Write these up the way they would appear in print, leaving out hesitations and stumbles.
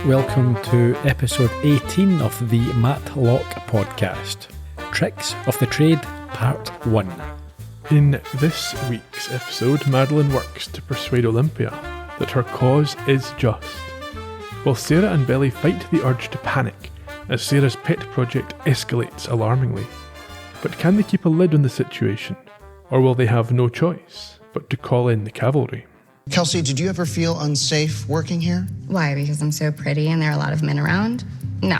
Welcome to episode 18 of the Matlock podcast. Tricks of the Trade, Part 1. In this week's episode, Madeline works to persuade Olympia that her cause is just, while Sarah and Belly fight the urge to panic as Sarah's pet project escalates alarmingly. But can they keep a lid on the situation, or will they have no choice but to call in the cavalry? Kelsey, did you ever feel unsafe working here? Why? Because I'm so pretty and there are a lot of men around? No.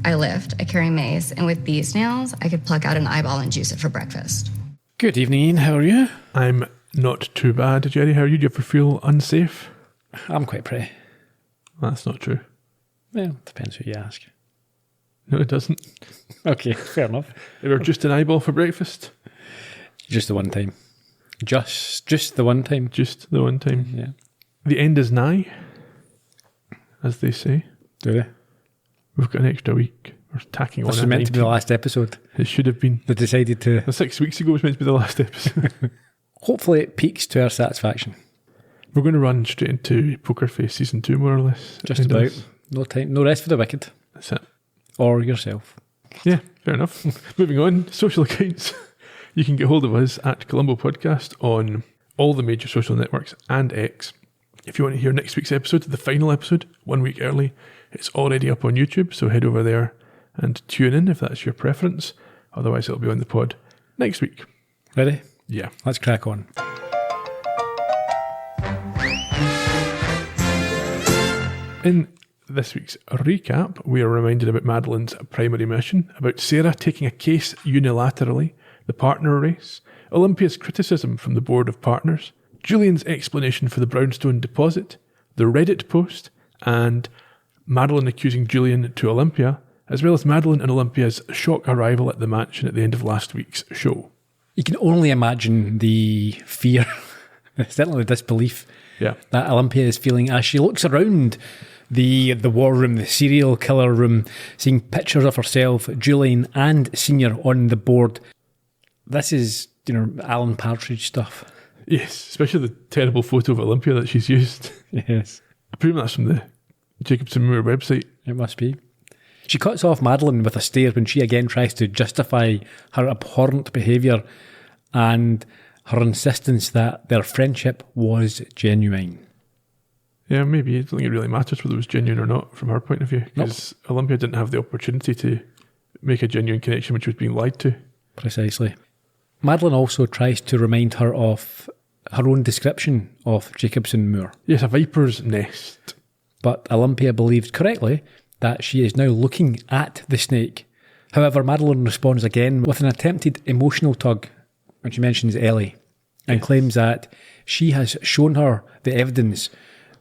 I lift, I carry mace, and with these nails, I could pluck out an eyeball and juice it for breakfast. Good evening, Ian. How are you? I'm not too bad, Gerry. How are you? Do you ever feel unsafe? I'm quite pretty. That's not true. Well, depends who you ask. No, it doesn't. Okay, fair enough. Ever just an eyeball for breakfast? Just the one time. Just the one time. Just the one time. Yeah. The end is nigh, as they say. Do they? We've got an extra week. We're tacking on. This was meant to be the last episode. It should have been. They decided to. 6 weeks ago was meant to be the last episode. Hopefully it peaks to our satisfaction. We're going to run straight into Poker Face Season 2, more or less. Just about. No time. No rest for the wicked. That's it. Or yourself. Yeah, fair enough. Moving on, social accounts. You can get hold of us at Colombo Podcast on all the major social networks and X. If you want to hear next week's episode, the final episode, 1 week early, it's already up on YouTube, so head over there and tune in if that's your preference. Otherwise, it'll be on the pod next week. Ready? Yeah. Let's crack on. In this week's recap, we are reminded about Madeline's primary mission, about Sarah taking a case unilaterally, the partner race, Olympia's criticism from the board of partners, Julian's explanation for the brownstone deposit, the Reddit post, and Madeline accusing Julian to Olympia, as well as Madeline and Olympia's shock arrival at the mansion at the end of last week's show. You can only imagine the fear, certainly the disbelief, that Olympia is feeling as she looks around the war room, the serial killer room, seeing pictures of herself, Julian and Senior on the board. This is, Alan Partridge stuff. Yes, especially the terrible photo of Olympia that she's used. Yes. I presume that's from the Jacobson Moore website. It must be. She cuts off Madeline with a stare when she again tries to justify her abhorrent behaviour and her insistence that their friendship was genuine. Yeah, maybe. I don't think it really matters whether it was genuine or not from her point of view, because Olympia didn't have the opportunity to make a genuine connection when she was being lied to. Precisely. Madeline also tries to remind her of her own description of Jacobson Moor. Yes, a viper's nest. But Olympia believes correctly that she is now looking at the snake. However, Madeline responds again with an attempted emotional tug when she mentions Ellie and claims that she has shown her the evidence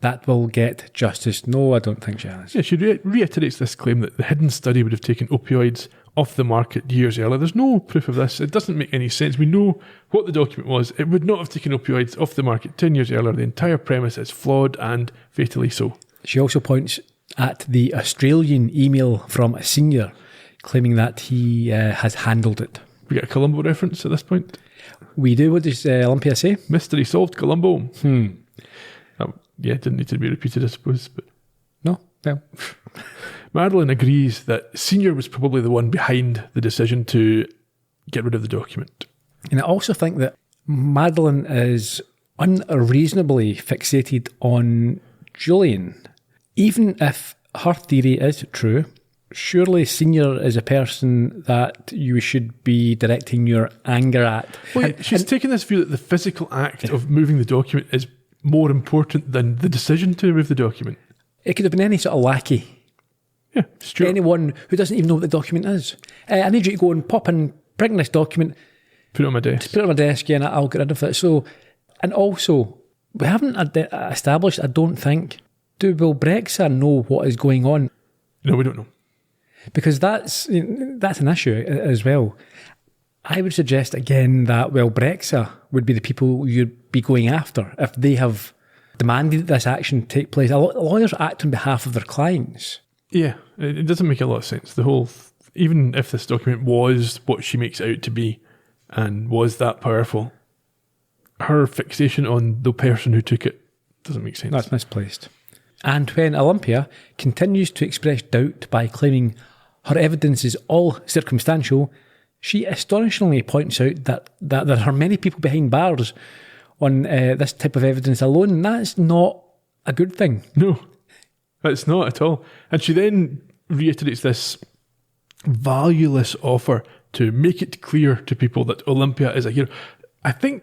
that will get justice. No, I don't think she has. Yeah, she reiterates this claim that the hidden study would have taken opioids off the market years earlier. There's no proof of this. It doesn't make any sense. We know what the document was. It would not have taken opioids off the market 10 years earlier. The entire premise is flawed and fatally so. She also points at the Australian email from a senior claiming that he has handled it. We get a Colombo reference at this point? We do. What does Olympia say? Mystery solved, Colombo. Yeah, it didn't need to be repeated, I suppose. But no, well. Madeline agrees that Senior was probably the one behind the decision to get rid of the document. And I also think that Madeline is unreasonably fixated on Julian. Even if her theory is true, surely Senior is a person that you should be directing your anger at. Well, she's taken this view that the physical act of moving the document is more important than the decision to remove the document. It could have been any sort of lackey. Yeah, Stuart. Anyone who doesn't even know what the document is. I need you to go and pop and bring this document. Put it on my desk. Just put it on my desk, and I'll get rid of it. So, and also, we haven't established, I don't think, will Brexa know what is going on? No, we don't know. Because that's an issue as well. I would suggest again that, Brexa would be the people you'd be going after if they have demanded that this action take place. Lawyers act on behalf of their clients. Yeah, it doesn't make a lot of sense. The whole, even if this document was what she makes it out to be, and was that powerful. Her fixation on the person who took it doesn't make sense. That's misplaced. And when Olympia continues to express doubt by claiming her evidence is all circumstantial, she astonishingly points out that there are many people behind bars on this type of evidence alone, and that's not a good thing. No, it's not at all. And she then reiterates this valueless offer to make it clear to people that Olympia is a hero. I think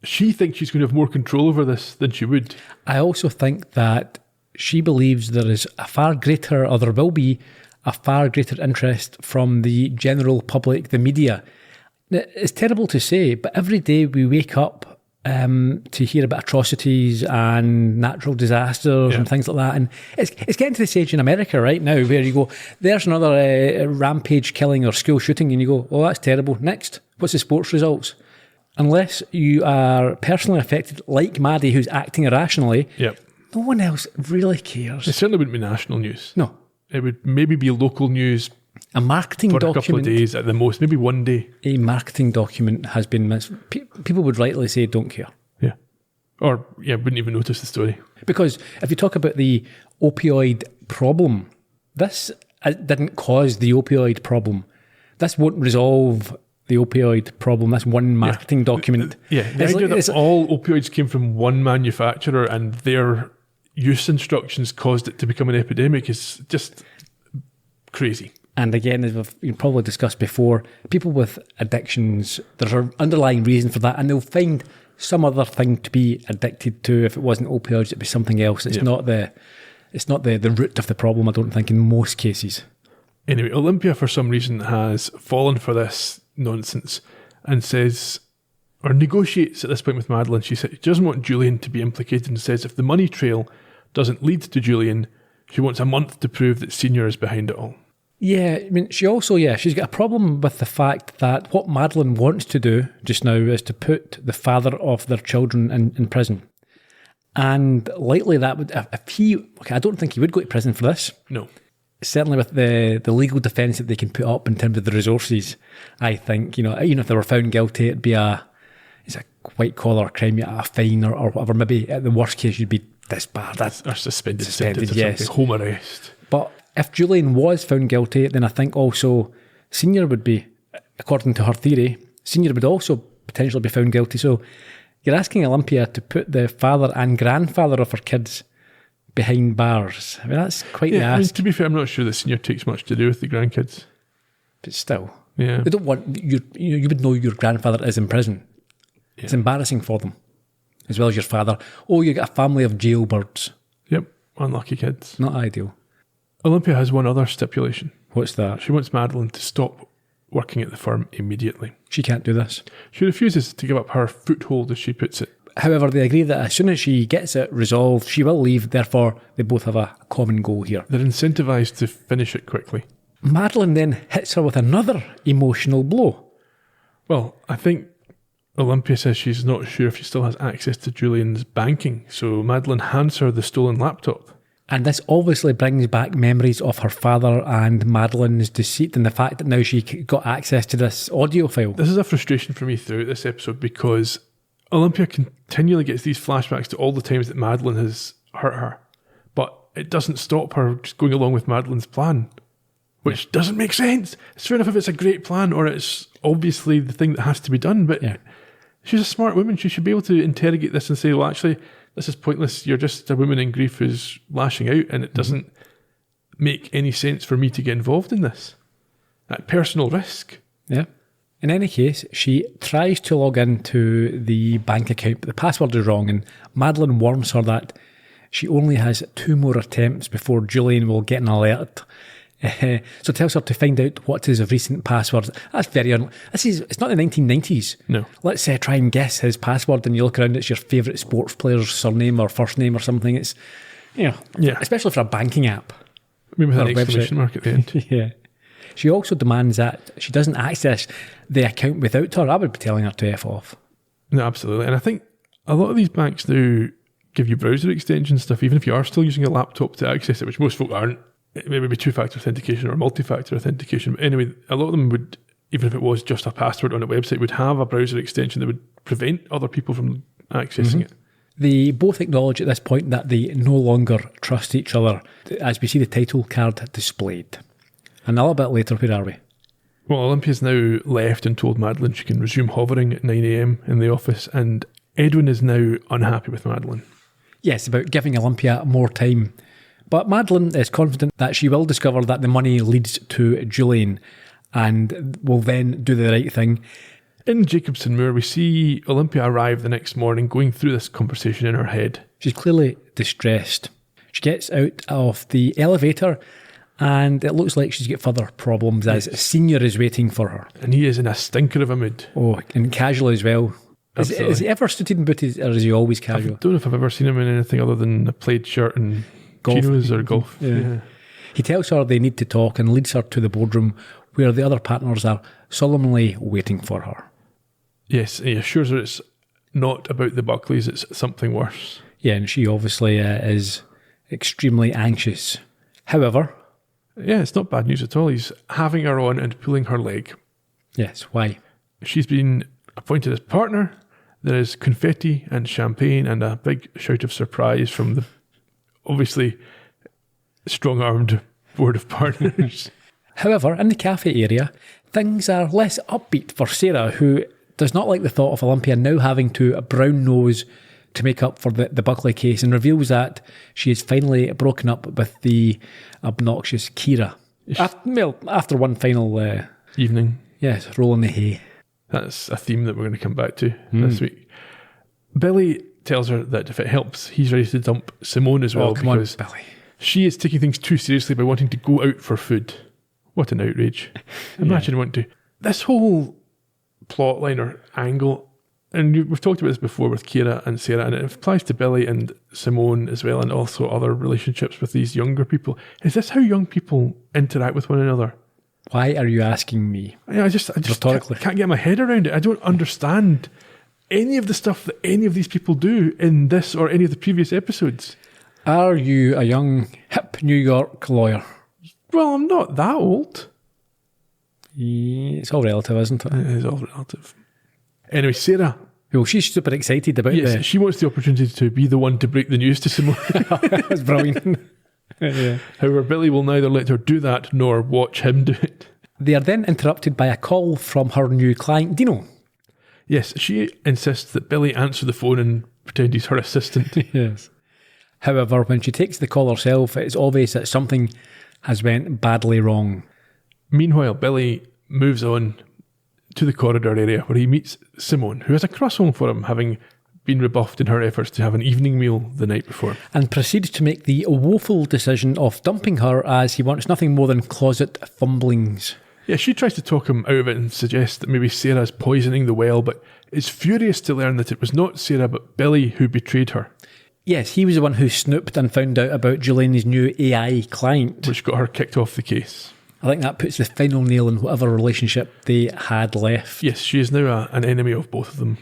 she thinks she's going to have more control over this than she would. I also think that she believes there is a far greater, or there will be a far greater interest from the general public, the media. It's terrible to say, but every day we wake up to hear about atrocities and natural disasters and things like that. And it's getting to the stage in America right now where you go, there's another rampage killing or school shooting, and you go, oh, that's terrible. Next, what's the sports results? Unless you are personally affected, like Maddie, who's acting irrationally, no one else really cares. It certainly wouldn't be national news. No. It would maybe be local news. A marketing for document. a couple of days at the most, maybe one day. A marketing document has been missed. People would rightly say don't care. Yeah. Or, wouldn't even notice the story. Because if you talk about the opioid problem, this didn't cause the opioid problem. This won't resolve the opioid problem. That's one marketing document. The idea that all opioids came from one manufacturer and their use instructions caused it to become an epidemic is just crazy. And again, as we've probably discussed before, people with addictions, there's an underlying reason for that, and they'll find some other thing to be addicted to. If it wasn't opioids, it'd be something else. It's not the root of the problem, I don't think, in most cases. Anyway, Olympia, for some reason, has fallen for this nonsense and says, or negotiates at this point with Madeline. She says she doesn't want Julian to be implicated and says if the money trail doesn't lead to Julian, she wants a month to prove that Senior is behind it all. Yeah, I mean, she also, she's got a problem with the fact that what Madeline wants to do just now is to put the father of their children in prison. And likely that would, I don't think he would go to prison for this. No. Certainly with the legal defence that they can put up in terms of the resources, I think, even if they were found guilty, it's a white collar crime, a fine or whatever. Maybe at the worst case, you'd be disbarred. Or suspended sentence, yes. Home arrest. But if Julian was found guilty, then I think also Senior would be, according to her theory, Senior would also potentially be found guilty. So you're asking Olympia to put the father and grandfather of her kids behind bars. I mean, that's quite the ask. To be fair, I'm not sure that Senior takes much to do with the grandkids. But still. Yeah. They don't want, you would know your grandfather is in prison. Yeah. It's embarrassing for them. As well as your father. Oh, you got a family of jailbirds. Yep. Unlucky kids. Not ideal. Olympia has one other stipulation. What's that? She wants Madeline to stop working at the firm immediately. She can't do this. She refuses to give up her foothold, as she puts it. However, they agree that as soon as she gets it resolved, she will leave. Therefore, they both have a common goal here. They're incentivised to finish it quickly. Madeline then hits her with another emotional blow. Well, I think Olympia says she's not sure if she still has access to Julian's banking, so Madeline hands her the stolen laptop. And this obviously brings back memories of her father and Madeline's deceit and the fact that now she got access to this audio file. This is a frustration for me throughout this episode because Olympia continually gets these flashbacks to all the times that Madeline has hurt her, but it doesn't stop her just going along with Madeline's plan, which doesn't make sense. It's fair enough if it's a great plan or it's obviously the thing that has to be done, but she's a smart woman. She should be able to interrogate this and say, well, actually, this is pointless. You're just a woman in grief who's lashing out, and it doesn't make any sense for me to get involved in this. At personal risk. Yeah. In any case, she tries to log into the bank account, but the password is wrong, and Madeline warns her that she only has 2 more attempts before Julian will get an alert. So tells her to find out what is his recent password. That's very it's not the 1990s. No. Let's try and guess his password, and you look around, it's your favourite sports player's surname or first name or something. It's, especially for a banking app. Maybe with an exclamation mark at the end. Yeah. She also demands that she doesn't access the account without her. I would be telling her to F off. No, absolutely. And I think a lot of these banks now give you browser extension stuff, even if you are still using a laptop to access it, which most folk aren't. It may be 2-factor authentication or multi-factor authentication. But anyway, a lot of them would even if it was just a password on a website, would have a browser extension that would prevent other people from accessing it. They both acknowledge at this point that they no longer trust each other, as we see the title card displayed. And a little bit later, where are we? Well, Olympia's now left and told Madeline she can resume hovering at 9 a.m. in the office, and Edwin is now unhappy with Madeline. Yes, about giving Olympia more time. But Madeline is confident that she will discover that the money leads to Julian and will then do the right thing. In Jacobson Moor, we see Olympia arrive the next morning going through this conversation in her head. She's clearly distressed. She gets out of the elevator and it looks like she's got further problems as Senior is waiting for her. And he is in a stinker of a mood. Oh, and casual as well. Is he ever suited and booted or is he always casual? I don't know if I've ever seen him in anything other than a plaid shirt and chinos or golf. Yeah. He tells her they need to talk and leads her to the boardroom where the other partners are solemnly waiting for her. Yes, he assures her it's not about the Buckleys, it's something worse. Yeah, and she obviously is extremely anxious. However... Yeah, it's not bad news at all. He's having her on and pulling her leg. Yes, why? She's been appointed as partner. There is confetti and champagne and a big shout of surprise from the obviously strong-armed board of partners. However, in the cafe area, things are less upbeat for Sarah, who does not like the thought of Olympia now having to brown nose to make up for the Buckley case, and reveals that she has finally broken up with the obnoxious Kira. After one final... evening. Yes, roll in the hay. That's a theme that we're going to come back to this week. Billy tells her that if it helps, he's ready to dump Simone as well, because Billy. She is taking things too seriously by wanting to go out for food. What an outrage. Imagine wanting to... This whole plot line or angle... And we've talked about this before with Kira and Sarah, and it applies to Billy and Simone as well, and also other relationships with these younger people. Is this how young people interact with one another? Why are you asking me? I just can't get my head around it. I don't understand any of the stuff that any of these people do in this or any of the previous episodes. Are you a young, hip New York lawyer? Well, I'm not that old. Yeah, it's all relative, isn't it? It is all relative. Anyway, Sarah. Well, she's super excited about this. Yes, she wants the opportunity to be the one to break the news to Simone. That's brilliant. Yeah. However, Billy will neither let her do that nor watch him do it. They are then interrupted by a call from her new client, Dino. Yes, she insists that Billy answer the phone and pretend he's her assistant. Yes. However, when she takes the call herself, it's obvious that something has went badly wrong. Meanwhile, Billy moves on to the corridor area where he meets Simone, who has a cross home for him, having been rebuffed in her efforts to have an evening meal the night before. And proceeds to make the woeful decision of dumping her, as he wants nothing more than closet fumblings. Yeah, she tries to talk him out of it and suggests that maybe Sarah's poisoning the well, but is furious to learn that it was not Sarah but Billy who betrayed her. Yes, he was the one who snooped and found out about Julian's new AI client, which got her kicked off the case. I think that puts the final nail in whatever relationship they had left. Yes, she is now an enemy of both of them.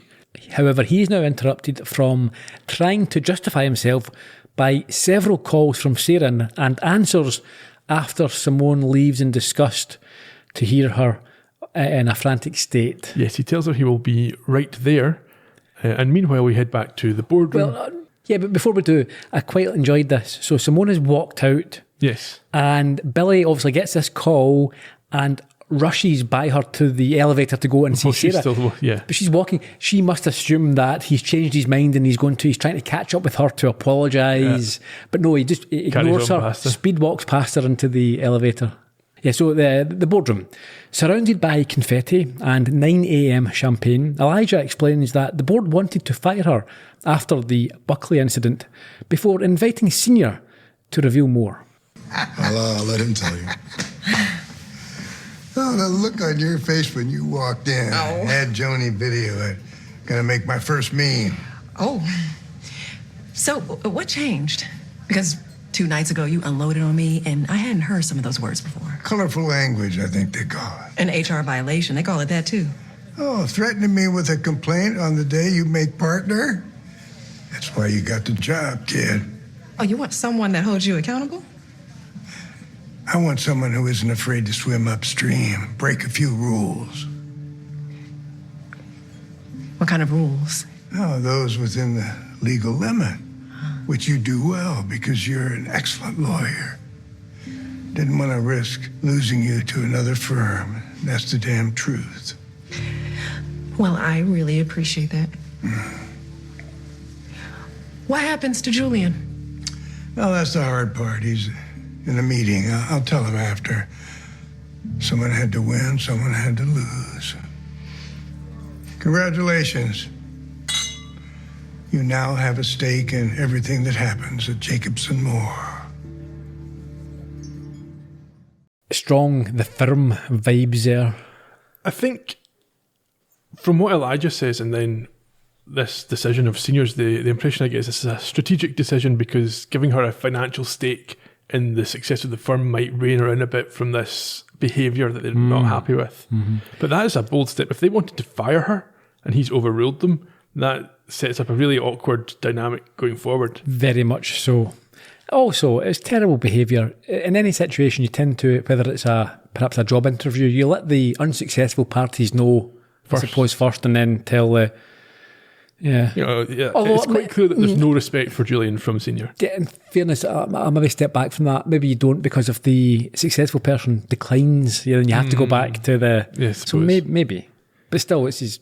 However, he is now interrupted from trying to justify himself by several calls from Sarah and answers after Simone leaves in disgust to hear her in a frantic state. Yes, he tells her he will be right there. And meanwhile, we head back to the boardroom. Well, yeah, but before we do, I quite enjoyed this. So Simone has walked out. Yes. And Billy obviously gets this call and rushes by her to the elevator to go and see Sarah. But she's walking. She must assume that he's changed his mind and he's trying to catch up with her to apologise. Yeah. But no, he just ignores her, speed walks past her into the elevator. Yeah, so the boardroom, surrounded by confetti and 9 a.m. champagne, Elijah explains that the board wanted to fire her after the Buckley incident before inviting Senior to reveal more. I'll let him tell you. Oh, the look on your face when you walked in. Oh. Had Joni video it. Gonna make my first meme. Oh. So, what changed? Because 2 nights ago you unloaded on me, and I hadn't heard some of those words before. Colorful language, I think they call it. An HR violation. They call it that, too. Oh, threatening me with a complaint on the day you made partner? That's why you got the job, kid. Oh, you want someone that holds you accountable? I want someone who isn't afraid to swim upstream, break a few rules. What kind of rules? Oh, those within the legal limit, which you do well because you're an excellent lawyer. Didn't want to risk losing you to another firm. That's the damn truth. Well, I really appreciate that. What happens to Julian? Well, that's the hard part. He's in a meeting. I'll tell him after. Someone had to win, someone had to lose. Congratulations. You now have a stake in everything that happens at Jacobson Moore. Strong, the firm vibes there. I think from what Elijah says and then this decision of seniors, the impression I get is this is a strategic decision because giving her a financial stake in the success of the firm might rein her in a bit from this behaviour that they're not happy with. Mm-hmm. But that is a bold step. If they wanted to fire her and he's overruled them, that sets up a really awkward dynamic going forward. Very much so. Also, it's terrible behaviour. In any situation, you tend to, whether it's perhaps a job interview, you let the unsuccessful parties know first, and then tell the... Yeah. Although, it's quite clear that there's no respect for Julian from senior. In fairness, I maybe step back from that. Maybe you don't, because if the successful person declines, then you have to go back to the... Yeah, so maybe. But still, it's his...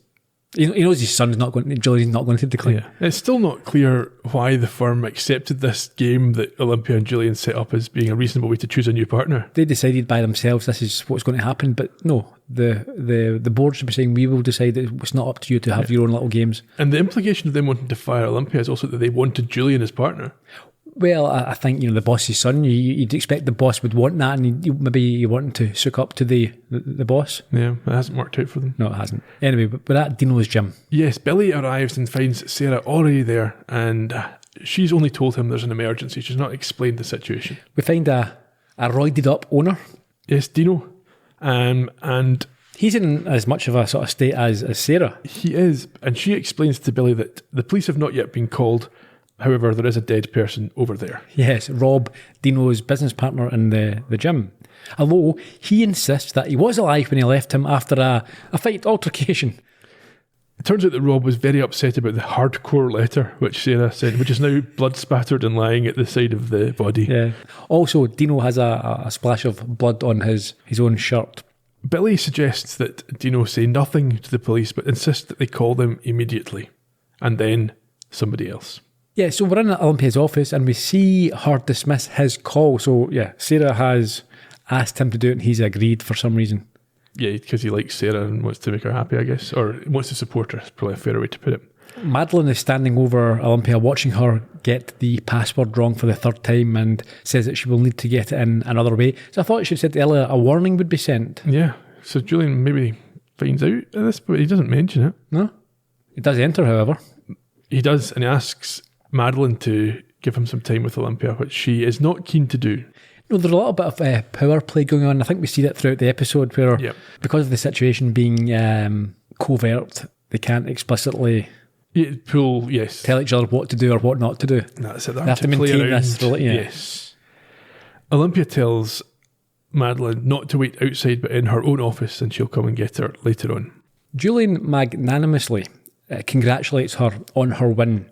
He knows his son's not going. Julian's not going to decline. Yeah. It's still not clear why the firm accepted this game that Olympia and Julian set up as being a reasonable way to choose a new partner. They decided by themselves this is what's going to happen, but no, the board should be saying we will decide that it's not up to you to have your own little games. And the implication of them wanting to fire Olympia is also that they wanted Julian as partner. Well, I think the boss's son. You'd expect the boss would want that, and maybe you want to suck up to the boss. Yeah, it hasn't worked out for them. No, it hasn't. Anyway, but we're at Dino's gym. Yes, Billy arrives and finds Sarah already there, and she's only told him there's an emergency. She's not explained the situation. We find a roided up owner. Yes, Dino, and he's in as much of a sort of state as Sarah. He is, and she explains to Billy that the police have not yet been called. However, there is a dead person over there. Yes, Rob, Dino's business partner in the gym. Although he insists that he was alive when he left him after a fight altercation. It turns out that Rob was very upset about the hardcore letter which Sarah sent, which is now blood spattered and lying at the side of the body. Yeah. Also, Dino has a splash of blood on his own shirt. Billy suggests that Dino say nothing to the police, but insists that they call them immediately. And then somebody else. Yeah, so we're in Olympia's office and we see her dismiss his call. So, yeah, Sarah has asked him to do it and he's agreed for some reason. Yeah, because he likes Sarah and wants to make her happy, I guess. Or wants to support her, is probably a fairer way to put it. Madeline is standing over Olympia, watching her get the password wrong for the third time and says that she will need to get it in another way. So I thought she said earlier a warning would be sent. Yeah, so Julian maybe finds out of this, but he doesn't mention it. No, it does enter, however. He does, and he asks Madeline to give him some time with Olympia, which she is not keen to do. No, there's a little bit of power play going on. I think we see that throughout the episode where, because of the situation being covert, they can't explicitly tell each other what to do or what not to do. That's it. They have to maintain this. Yes. Olympia tells Madeline not to wait outside but in her own office, and she'll come and get her later on. Julian magnanimously congratulates her on her win,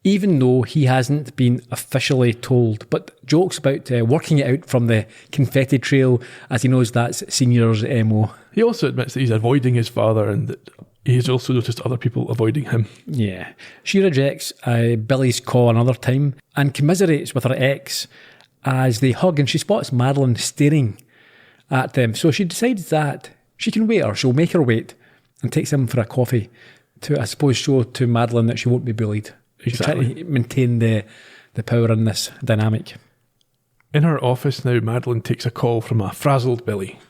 even though he hasn't been officially told, but jokes about working it out from the confetti trail, as he knows that's Senior's MO. He also admits that he's avoiding his father and that he has also noticed other people avoiding him. Yeah. She rejects Billy's call another time and commiserates with her ex as they hug, and she spots Madeline staring at them. So she decides that she can wait, or she'll make her wait, and takes him for a coffee to, I suppose, show to Madeline that she won't be bullied. She's trying to maintain the power in this dynamic. In her office now, Madeline takes a call from a frazzled Billy.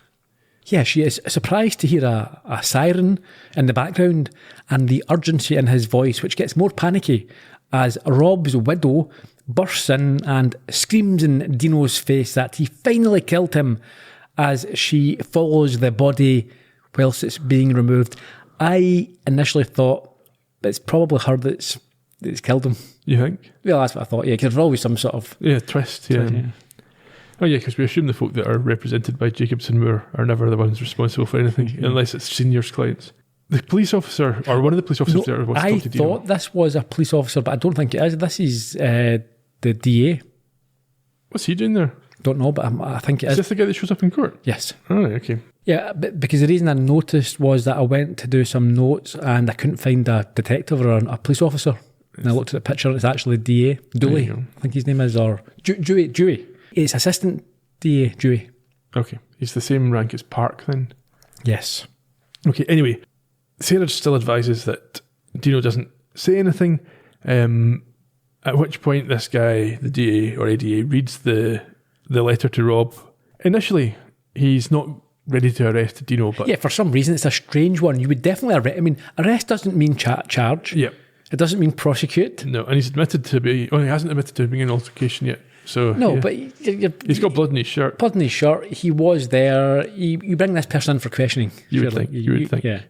Yeah, she is surprised to hear a siren in the background and the urgency in his voice, which gets more panicky as Rob's widow bursts in and screams in Dino's face that he finally killed him as she follows the body whilst it's being removed. I initially thought it's probably her that's killed him. You think? Well, that's what I thought, yeah, because there's always some sort of... twist, yeah. Oh yeah, because we assume the folk that are represented by Jacobson Moore are never the ones responsible for anything, unless it's seniors clients. The police officer, or one of the police officers there, wants to talk to Dino. I thought this was a police officer, but I don't think it is. This is the DA. What's he doing there? Don't know, but I think it is. Is this the guy that shows up in court? Yes. Oh, okay. Yeah, because the reason I noticed was that I went to do some notes and I couldn't find a detective or a police officer. And I looked at the picture and it's actually DA. Dooley, I think his name is, or Dewey. It's assistant DA, Dewey. Okay. He's the same rank as Park then? Yes. Okay, anyway, Sarah still advises that Dino doesn't say anything, at which point this guy, the DA or ADA, reads the letter to Rob. Initially, he's not ready to arrest Dino, but... Yeah, for some reason, it's a strange one. You would definitely arrest... I mean, arrest doesn't mean charge. Yeah. It doesn't mean prosecute. No, and he's admitted to be... Oh, he hasn't admitted to being in an altercation yet. So no, yeah. But... He's got blood in his shirt. Blood in his shirt. He was there. You bring this person in for questioning. You would think. Yeah.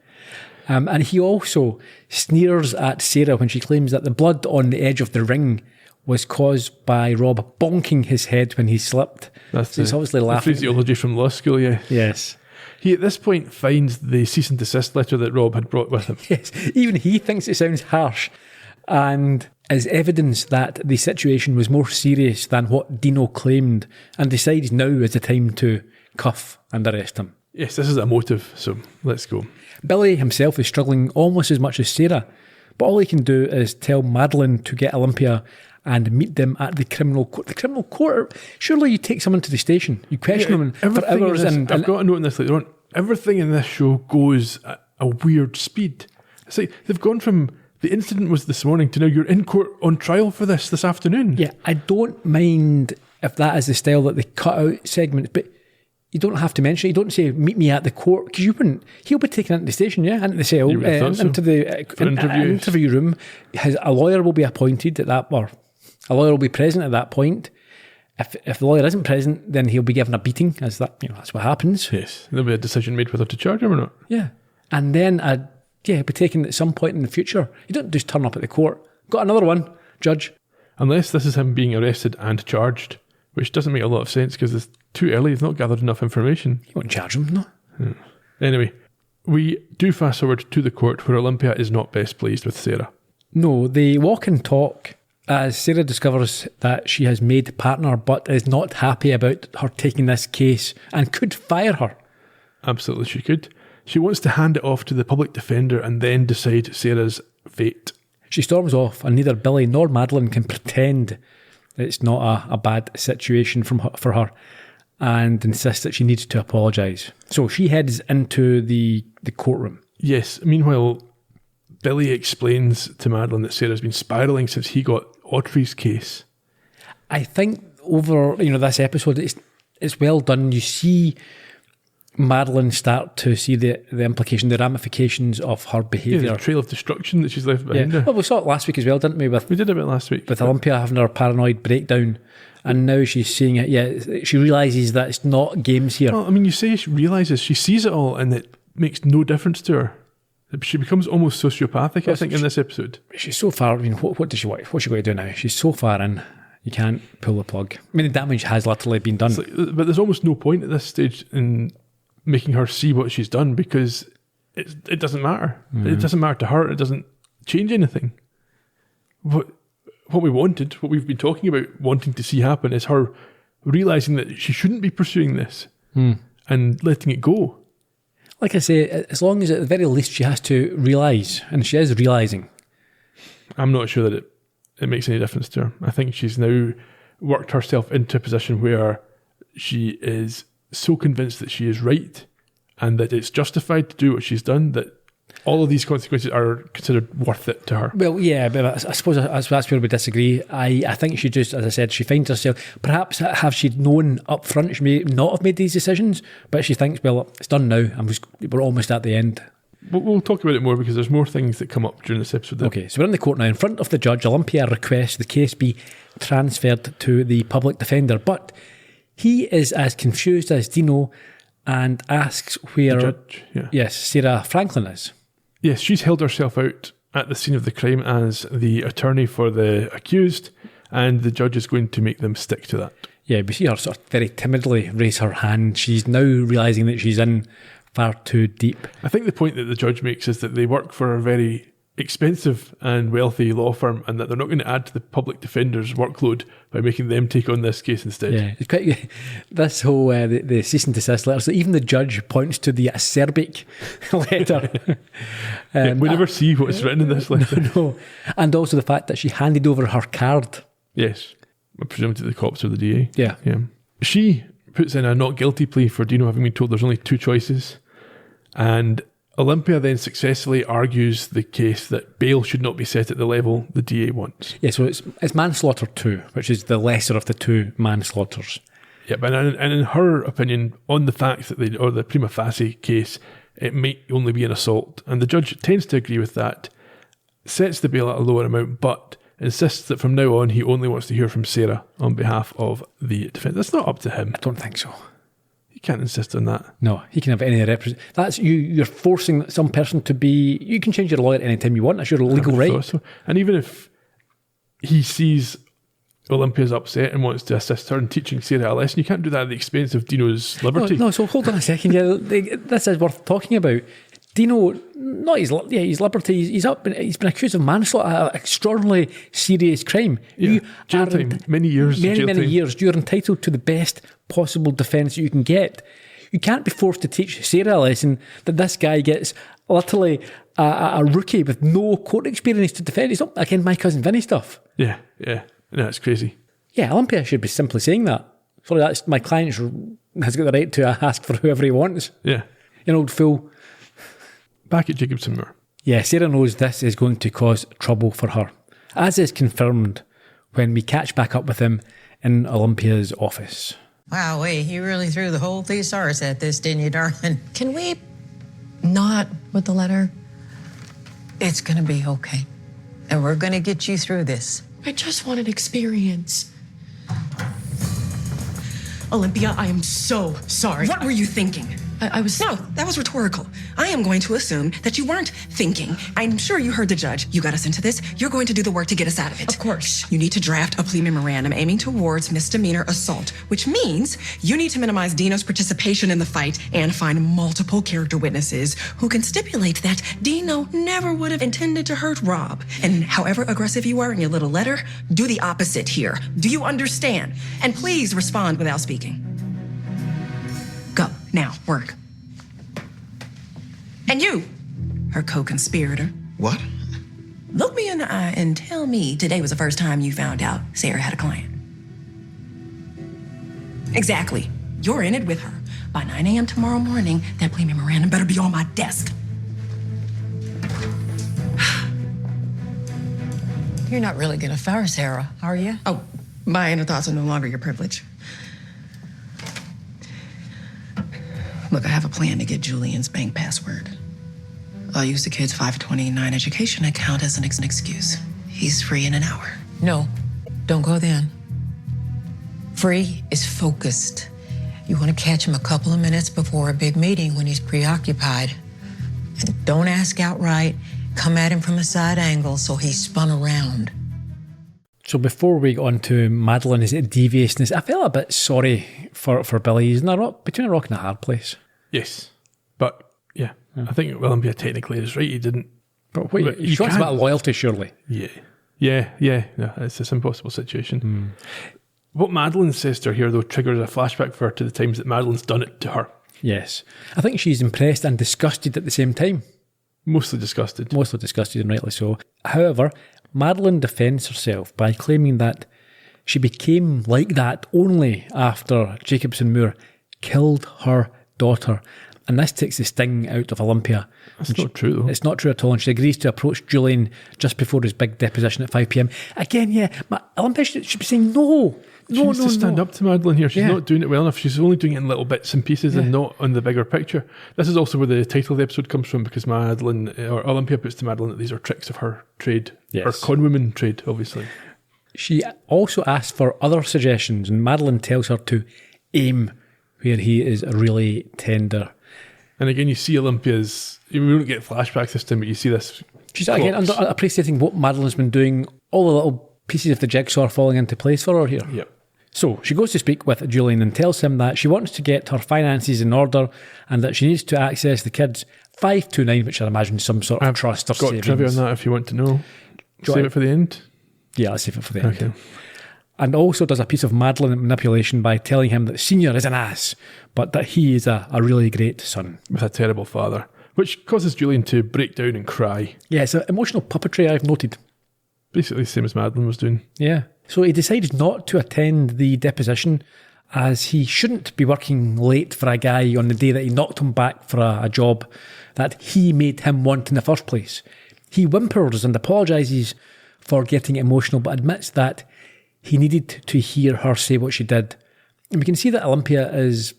And he also sneers at Sarah when she claims that the blood on the edge of the ring was caused by Rob bonking his head when he slipped. That's so he's obviously laughing. Phraseology from law school, yeah. Yes. He, at this point, finds the cease and desist letter that Rob had brought with him. Yes, even he thinks it sounds harsh, and is evidence that the situation was more serious than what Dino claimed, and decides now is the time to cuff and arrest him. Yes, this is a motive, so let's go. Billy himself is struggling almost as much as Sarah, but all he can do is tell Madeline to get Olympia and meet them at the criminal court. The criminal court? Surely you take someone to the station, you question them for hours. I've got a note on this later on. Everything in this show goes at a weird speed. It's like they've gone from the incident was this morning to now you're in court on trial for this afternoon. Yeah, I don't mind if that is the style that they cut out segments, but you don't have to mention it. You don't say, meet me at the court, because you wouldn't. He'll be taken into the station, into the cell, into the interview room. A lawyer will be appointed at that, or a lawyer will be present at that point. If the lawyer isn't present, then he'll be given a beating, as that, that's what happens. Yes, there'll be a decision made whether to charge him or not. Yeah, and then he'll be taken at some point in the future. You don't just turn up at the court. Got another one, judge. Unless this is him being arrested and charged, which doesn't make a lot of sense because it's too early. He's not gathered enough information. You won't charge him, no. Anyway, we do fast forward to the court where Olympia is not best pleased with Sarah. No, they walk and talk as Sarah discovers that she has made partner but is not happy about her taking this case and could fire her. Absolutely, she could. She wants to hand it off to the public defender and then decide Sarah's fate. She storms off, and neither Billy nor Madeline can pretend that it's not a bad situation for her, and insists that she needs to apologise. So she heads into the courtroom. Yes, meanwhile, Billy explains to Madeline that Sarah's been spiralling since he got Audrey's case. I think over this episode, it's well done. You see Madeline start to see the implication, the ramifications of her behaviour. Yeah, the trail of destruction that she's left behind her. Well, we saw it last week as well, didn't we? We did a bit last week. With Olympia having her paranoid breakdown, and now she's seeing it. Yeah, she realises that it's not games here. Well, I mean, you say she realises, she sees it all and it makes no difference to her. She becomes almost sociopathic, I think, in this episode. She's so far, I mean, what does she want? What's she going to do now? She's so far in, you can't pull the plug. I mean, the damage has literally been done. But there's almost no point at this stage in making her see what she's done because it doesn't matter. Mm. It doesn't matter to her. It doesn't change anything. What we wanted, what we've been talking about wanting to see happen is her realising that she shouldn't be pursuing this and letting it go. Like I say, as long as at the very least she has to realise, and she is realising. I'm not sure that it makes any difference to her. I think she's now worked herself into a position where she is so convinced that she is right and that it's justified to do what she's done that all of these consequences are considered worth it to her. Well, yeah, but I suppose that's where we disagree. I think she just, as I said, she finds herself, perhaps have she known up front, she may not have made these decisions, but she thinks, well, it's done now, and we're almost at the end. We'll talk about it more because there's more things that come up during this episode. Okay, so we're in the court now. In front of the judge, Olympia requests the case be transferred to the public defender, but he is as confused as Dino and asks where the judge, yes, Sarah Franklin is. Yes, she's held herself out at the scene of the crime as the attorney for the accused, and the judge is going to make them stick to that. Yeah, we see her sort of very timidly raise her hand. She's now realising that she's in far too deep. I think the point that the judge makes is that they work for a very expensive and wealthy law firm, and that they're not going to add to the public defender's workload by making them take on this case instead. Yeah, it's quite this whole the cease and desist letter. So even the judge points to the acerbic letter. We never see what's written in this letter. No, and also the fact that she handed over her card. Yes, I presume to the cops or the DA. Yeah. She puts in a not guilty plea for Dino having been told there's only 2 choices, and Olympia then successfully argues the case that bail should not be set at the level the DA wants. Yeah, so it's manslaughter 2, which is the lesser of the 2 manslaughters. Yeah, but and in her opinion, on the facts that or the prima facie case, it might only be an assault, and the judge tends to agree with that, sets the bail at a lower amount, but insists that from now on he only wants to hear from Sarah on behalf of the defence. That's not up to him. I don't think so. He can't insist on that. No, he can have any That's you're forcing some person to be. You can change your lawyer anytime you want. That's your legal right. So. And even if he sees Olympia's upset and wants to assist her in teaching Sarah a lesson, you can't do that at the expense of Dino's liberty. No, so hold on a second. Yeah, this is worth talking about. Dino, not his liberty. He's been accused of manslaughter, an extraordinarily serious crime. Yeah, jail time, many years. Many years. You're entitled to the best possible defence you can get. You can't be forced to teach Sarah a lesson that this guy gets literally a rookie with no court experience to defend. It's not again my cousin Vinny stuff. Yeah. No, it's crazy. Yeah, Olympia should be simply saying that. Sorry, that's my client has got the right to ask for whoever he wants. Yeah. You know, fool. Back at Jacobson Moor. Yeah, Sarah knows this is going to cause trouble for her, as is confirmed when we catch back up with him in Olympia's office. Wow, wait, you really threw the whole thesaurus at this, didn't you, darling? Can we not with the letter? It's gonna be okay. And we're gonna get you through this. I just want an experience. Olympia, I am so sorry. What were you thinking? I was... No, that was rhetorical. I am going to assume that you weren't thinking. I'm sure you heard the judge. You got us into this. You're going to do the work to get us out of it. Of course. You need to draft a plea memorandum aiming towards misdemeanor assault, which means you need to minimize Dino's participation in the fight and find multiple character witnesses who can stipulate that Dino never would have intended to hurt Rob. And however aggressive you are in your little letter, do the opposite here. Do you understand? And please respond without speaking. Go, now, work. And you, her co-conspirator. What? Look me in the eye and tell me today was the first time you found out Sarah had a client. Exactly. You're in it with her. By 9 a.m. tomorrow morning, that plea memorandum better be on my desk. You're not really gonna fire Sarah, are you? Oh, my inner thoughts are no longer your privilege. Look, I have a plan to get Julian's bank password. I'll use the kid's 529 education account as an excuse. He's free in an hour. No, don't go then. Free is focused. You want to catch him a couple of minutes before a big meeting when he's preoccupied. And don't ask outright. Come at him from a side angle so he's spun around. So before we get on to Madeline's deviousness, I felt a bit sorry for Billy. He's between a rock and a hard place. Yes. But, yeah. I think Olympia technically is right. He didn't... But wait, he wants a bit of loyalty, surely. Yeah. No, it's this impossible situation. What Madeline says to her here, though, triggers a flashback for her to the times that Madeline's done it to her. Yes. I think she's impressed and disgusted at the same time. Mostly disgusted, and rightly so. However, Madeline defends herself by claiming that she became like that only after Jacobson Moor killed her daughter. And this takes the sting out of Olympia. That's not true, though. It's not true at all. And she agrees to approach Julian just before his big deposition at 5 p.m. Again, yeah, Olympia should be saying no. She needs to stand up to Madeline here. She's not doing it well enough. She's only doing it in little bits and pieces and not on the bigger picture. This is also where the title of the episode comes from, because Madeline, or Olympia puts to Madeline that these are tricks of her trade, her conwoman trade, obviously. She also asks for other suggestions, and Madeline tells her to aim where he is really tender. And again, you see Olympia's... We don't get flashbacks this time, but you see this... She's again appreciating what Madeline's been doing, all the little pieces of the jigsaw falling into place for her here. Yep. So she goes to speak with Julian and tells him that she wants to get her finances in order and that she needs to access the kids' 529, which I imagine is some sort of trust or got savings. Trivia on that if you want to know. Save it for the end? Yeah, let's save it for the end. And also does a piece of Madeline manipulation by telling him that Senior is an ass, but that he is a really great son. With a terrible father, which causes Julian to break down and cry. Yeah, it's emotional puppetry, I've noted. Basically the same as Madeline was doing. Yeah. So he decides not to attend the deposition, as he shouldn't be working late for a guy on the day that he knocked him back for a job that he made him want in the first place. He whimpers and apologises for getting emotional, but admits that he needed to hear her say what she did. And we can see that Olympia is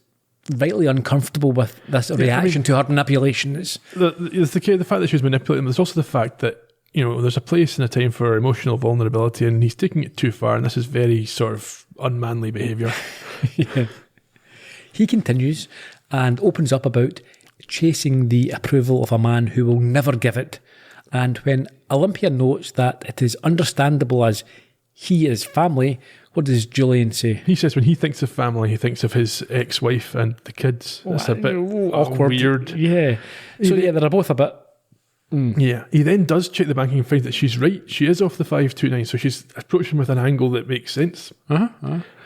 vitally uncomfortable with this reaction to her manipulation. It's the fact that she was manipulating, there's also the fact that, you know, there's a place and a time for emotional vulnerability, and he's taking it too far, and this is very sort of unmanly behaviour. Yeah. He continues and opens up about chasing the approval of a man who will never give it. And when Olympia notes that it is understandable as he is family, what does Julian say? He says when he thinks of family, he thinks of his ex-wife and the kids. That's a bit awkward. Weird. Yeah. So yeah, they're both a bit... Yeah. He then does check the banking and finds that she's right. She is off the 529, so she's approaching with an angle that makes sense.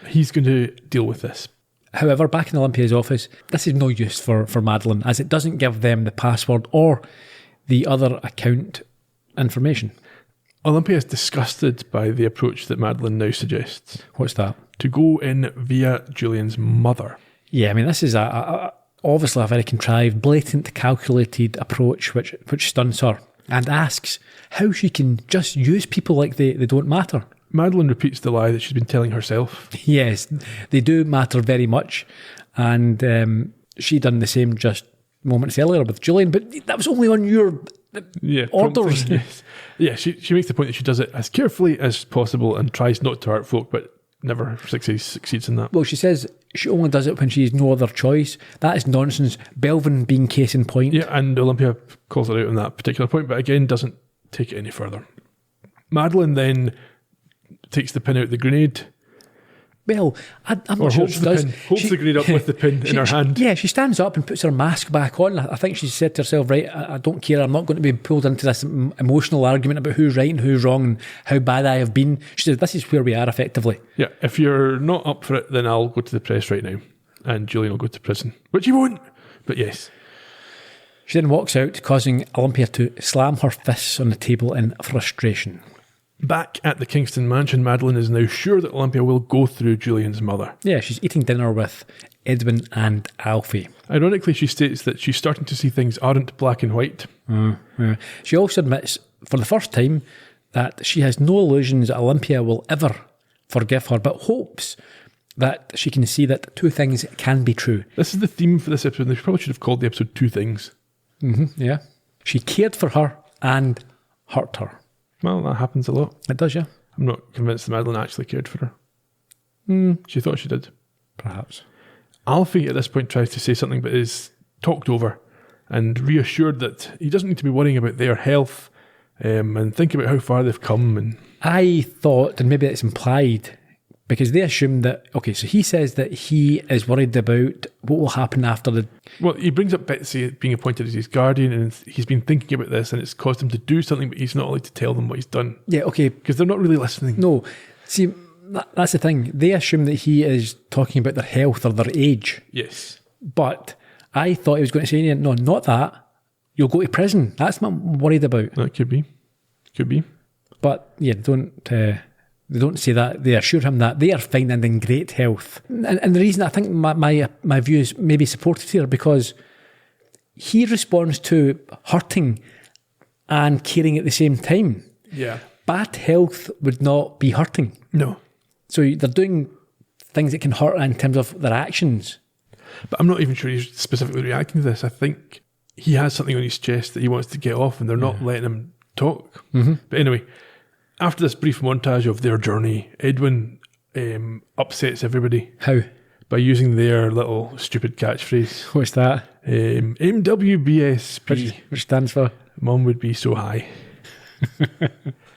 He's going to deal with this. However, back in Olympia's office, this is no use for Madeline, as it doesn't give them the password or the other account information. Olympia is disgusted by the approach that Madeline now suggests. What's that? To go in via Julian's mother. Yeah, I mean, this is obviously a very contrived, blatant, calculated approach which stuns her and asks how she can just use people like they don't matter. Madeline repeats the lie that she's been telling herself. Yes, they do matter very much. And she done the same just moments earlier with Julian, but that was only on your orders. Yes. Yeah, she makes the point that she does it as carefully as possible and tries not to hurt folk, but never succeeds in that. Well, she says she only does it when she has no other choice. That is nonsense. Belvin being case in point. Yeah, and Olympia calls her out on that particular point, but again doesn't take it any further. Madeline then takes the pin out the grenade. Well, I'm not sure she does. Holds the grenade up with the pin in her hand. Yeah, she stands up and puts her mask back on. I think she said to herself, right, I don't care. I'm not going to be pulled into this emotional argument about who's right and who's wrong and how bad I have been. She said, this is where we are, effectively. Yeah, if you're not up for it, then I'll go to the press right now. And Julian will go to prison. Which he won't, but yes. She then walks out, causing Olympia to slam her fists on the table in frustration. Back at the Kingston mansion, Madeline is now sure that Olympia will go through Julian's mother. Yeah, she's eating dinner with Edwin and Alfie. Ironically, she states that she's starting to see things aren't black and white. Yeah. She also admits, for the first time, that she has no illusions that Olympia will ever forgive her, but hopes that she can see that two things can be true. This is the theme for this episode. They probably should have called the episode Two Things. Yeah. She cared for her and hurt her. Well, that happens a lot. It does, yeah. I'm not convinced that Madeline actually cared for her. She thought she did. Perhaps. Alfie at this point tries to say something but is talked over and reassured that he doesn't need to be worrying about their health and think about how far they've come. And I thought, and maybe it's implied, because they assume that, okay, so he says that he is worried about what will happen after the... Well, he brings up Betsy being appointed as his guardian, and he's been thinking about this, and it's caused him to do something, but he's not allowed to tell them what he's done. Yeah, okay. Because they're not really listening. No. See, that's the thing. They assume that he is talking about their health or their age. Yes. But I thought he was going to say, no, not that. You'll go to prison. That's what I'm worried about. That could be. Could be. But, yeah, they don't say that. They assure him that they are fine and in great health. And the reason I think my view is maybe supported here, because he responds to hurting and caring at the same time. Yeah. Bad health would not be hurting. No. So they're doing things that can hurt in terms of their actions. But I'm not even sure he's specifically reacting to this. I think he has something on his chest that he wants to get off, and they're not letting him talk. But anyway, after this brief montage of their journey, Edwin upsets everybody. How? By using their little stupid catchphrase. What's that? MWBSP. Which stands for? Mum would be so high.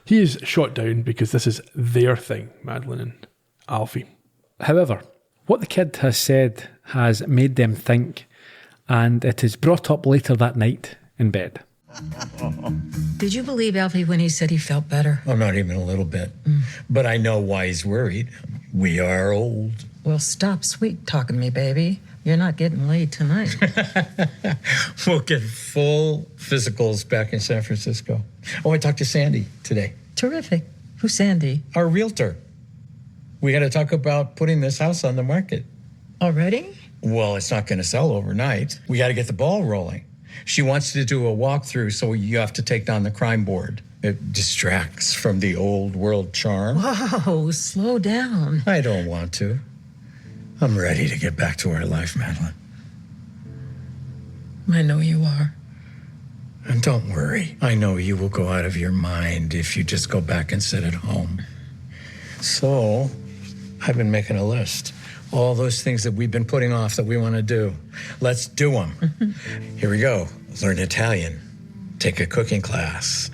He is shot down because this is their thing, Madeline and Alfie. However, what the kid has said has made them think, and it is brought up later that night in bed. Did you believe Alfie when he said he felt better? Oh, not even a little bit. But I know why he's worried. We are old. Well, stop sweet-talking me, baby. You're not getting laid tonight. We'll get full physicals back in San Francisco. Oh, I talked to Sandy today. Terrific. Who's Sandy? Our realtor. We got to talk about putting this house on the market. Already? Well, it's not going to sell overnight. We got to get the ball rolling. She wants to do a walkthrough, so you have to take down the crime board. It distracts from the old world charm. Whoa, slow down. I don't want to. I'm ready to get back to our life, Madeline. I know you are. And don't worry. I know you will go out of your mind if you just go back and sit at home. So, I've been making a list. All those things that we've been putting off that we want to do. Let's do them. Here we go. Learn Italian. Take a cooking class.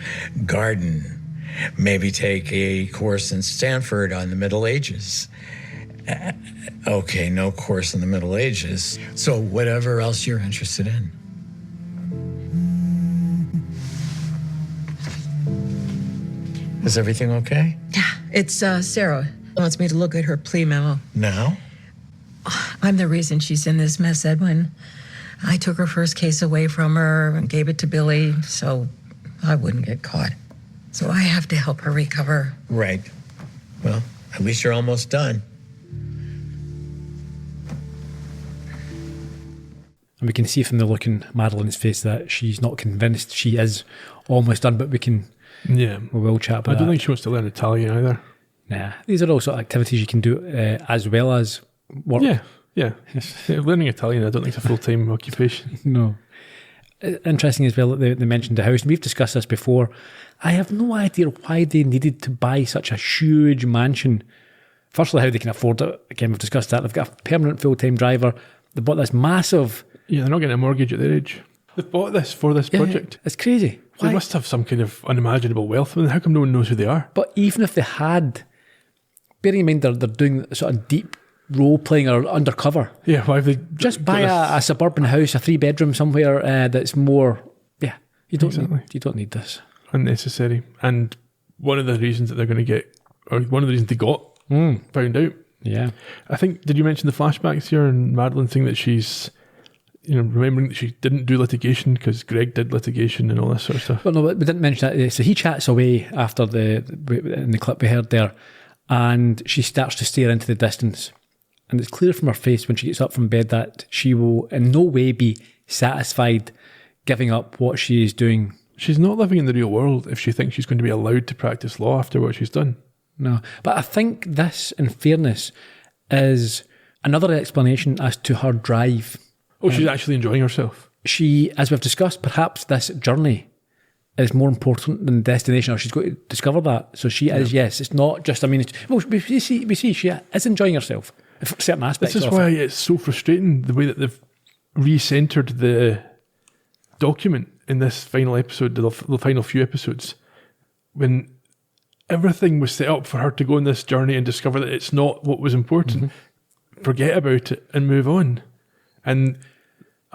Garden. Maybe take a course in Stanford on the Middle Ages. Okay, no course in the Middle Ages. So whatever else you're interested in. Is everything okay? Yeah, it's Sarah wants me to look at her plea memo. Now? I'm the reason she's in this mess, Edwin. I took her first case away from her and gave it to Billy so I wouldn't get caught. So I have to help her recover. Right. Well, at least you're almost done. And we can see from the look in Madeline's face that she's not convinced she is almost done, but we will chat about that. I don't think she wants to learn Italian either. Nah, these are also activities you can do as well as work. Yeah. Learning Italian, I don't think it's a full-time occupation. No. Interesting as well that they mentioned the house, and we've discussed this before. I have no idea why they needed to buy such a huge mansion. Firstly, how they can afford it. Again, we've discussed that. They've got a permanent full-time driver. They bought this massive... Yeah, they're not getting a mortgage at their age. They've bought this for this project. It's crazy. They must have some kind of unimaginable wealth. I mean, how come no one knows who they are? But even if they had, bearing in mind they're doing sort of deep role-playing or undercover. Yeah, why have they... Just buy a suburban house, a 3-bedroom somewhere that's more... Yeah, you don't need this. Unnecessary. And one of the reasons that they're going to get... Or one of the reasons they got found out. Yeah. I think, did you mention the flashbacks here and Madeline saying that she's... remembering that she didn't do litigation because Greg did litigation and all this sort of stuff. Well, no, we didn't mention that. So he chats away after in the clip we heard there, and she starts to stare into the distance. And it's clear from her face when she gets up from bed that she will in no way be satisfied giving up what she is doing. She's not living in the real world if she thinks she's going to be allowed to practice law after what she's done. No, but I think this, in fairness, is another explanation as to her drive. Oh, she's actually enjoying herself. She, as we've discussed, perhaps this journey is more important than the destination, or she's got to discover that. So she is, yes, it's not just, we see she is enjoying herself for certain aspects. This is why it's so frustrating, the way that they've recentered the document in this final episode, the final few episodes, when everything was set up for her to go on this journey and discover that it's not what was important. Forget about it and move on. And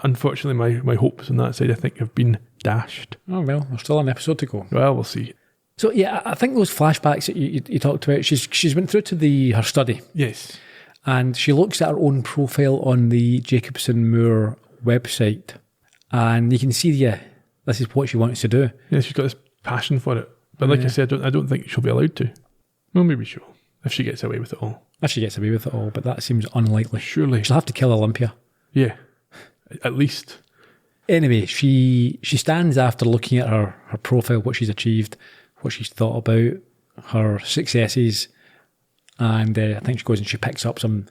unfortunately, my hopes on that side, I think, have been dashed. Oh, well, there's still an episode to go. Well, we'll see. So, yeah, I think those flashbacks that you talked about, she's went through to her study. Yes. And she looks at her own profile on the Jacobson Moore website. And you can see, this is what she wants to do. Yeah, she's got this passion for it. But like I said, I don't think she'll be allowed to. Well, maybe she'll, if she gets away with it all. If she gets away with it all, but that seems unlikely. Surely. She'll have to kill Olympia. Yeah, at least. Anyway, she stands after looking at her profile, what she's achieved, what she's thought about, her successes, and I think she goes and she picks up some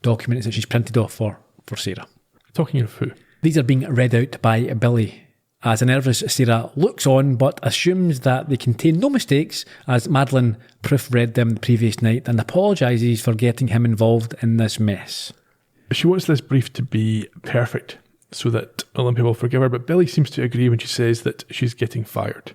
documents that she's printed off for Sarah. Talking of who? These are being read out by Billy, as a nervous Sarah looks on but assumes that they contain no mistakes, as Madeline proofread them the previous night and apologises for getting him involved in this mess. She wants this brief to be perfect so that Olympia will forgive her, but Billy seems to agree when she says that she's getting fired.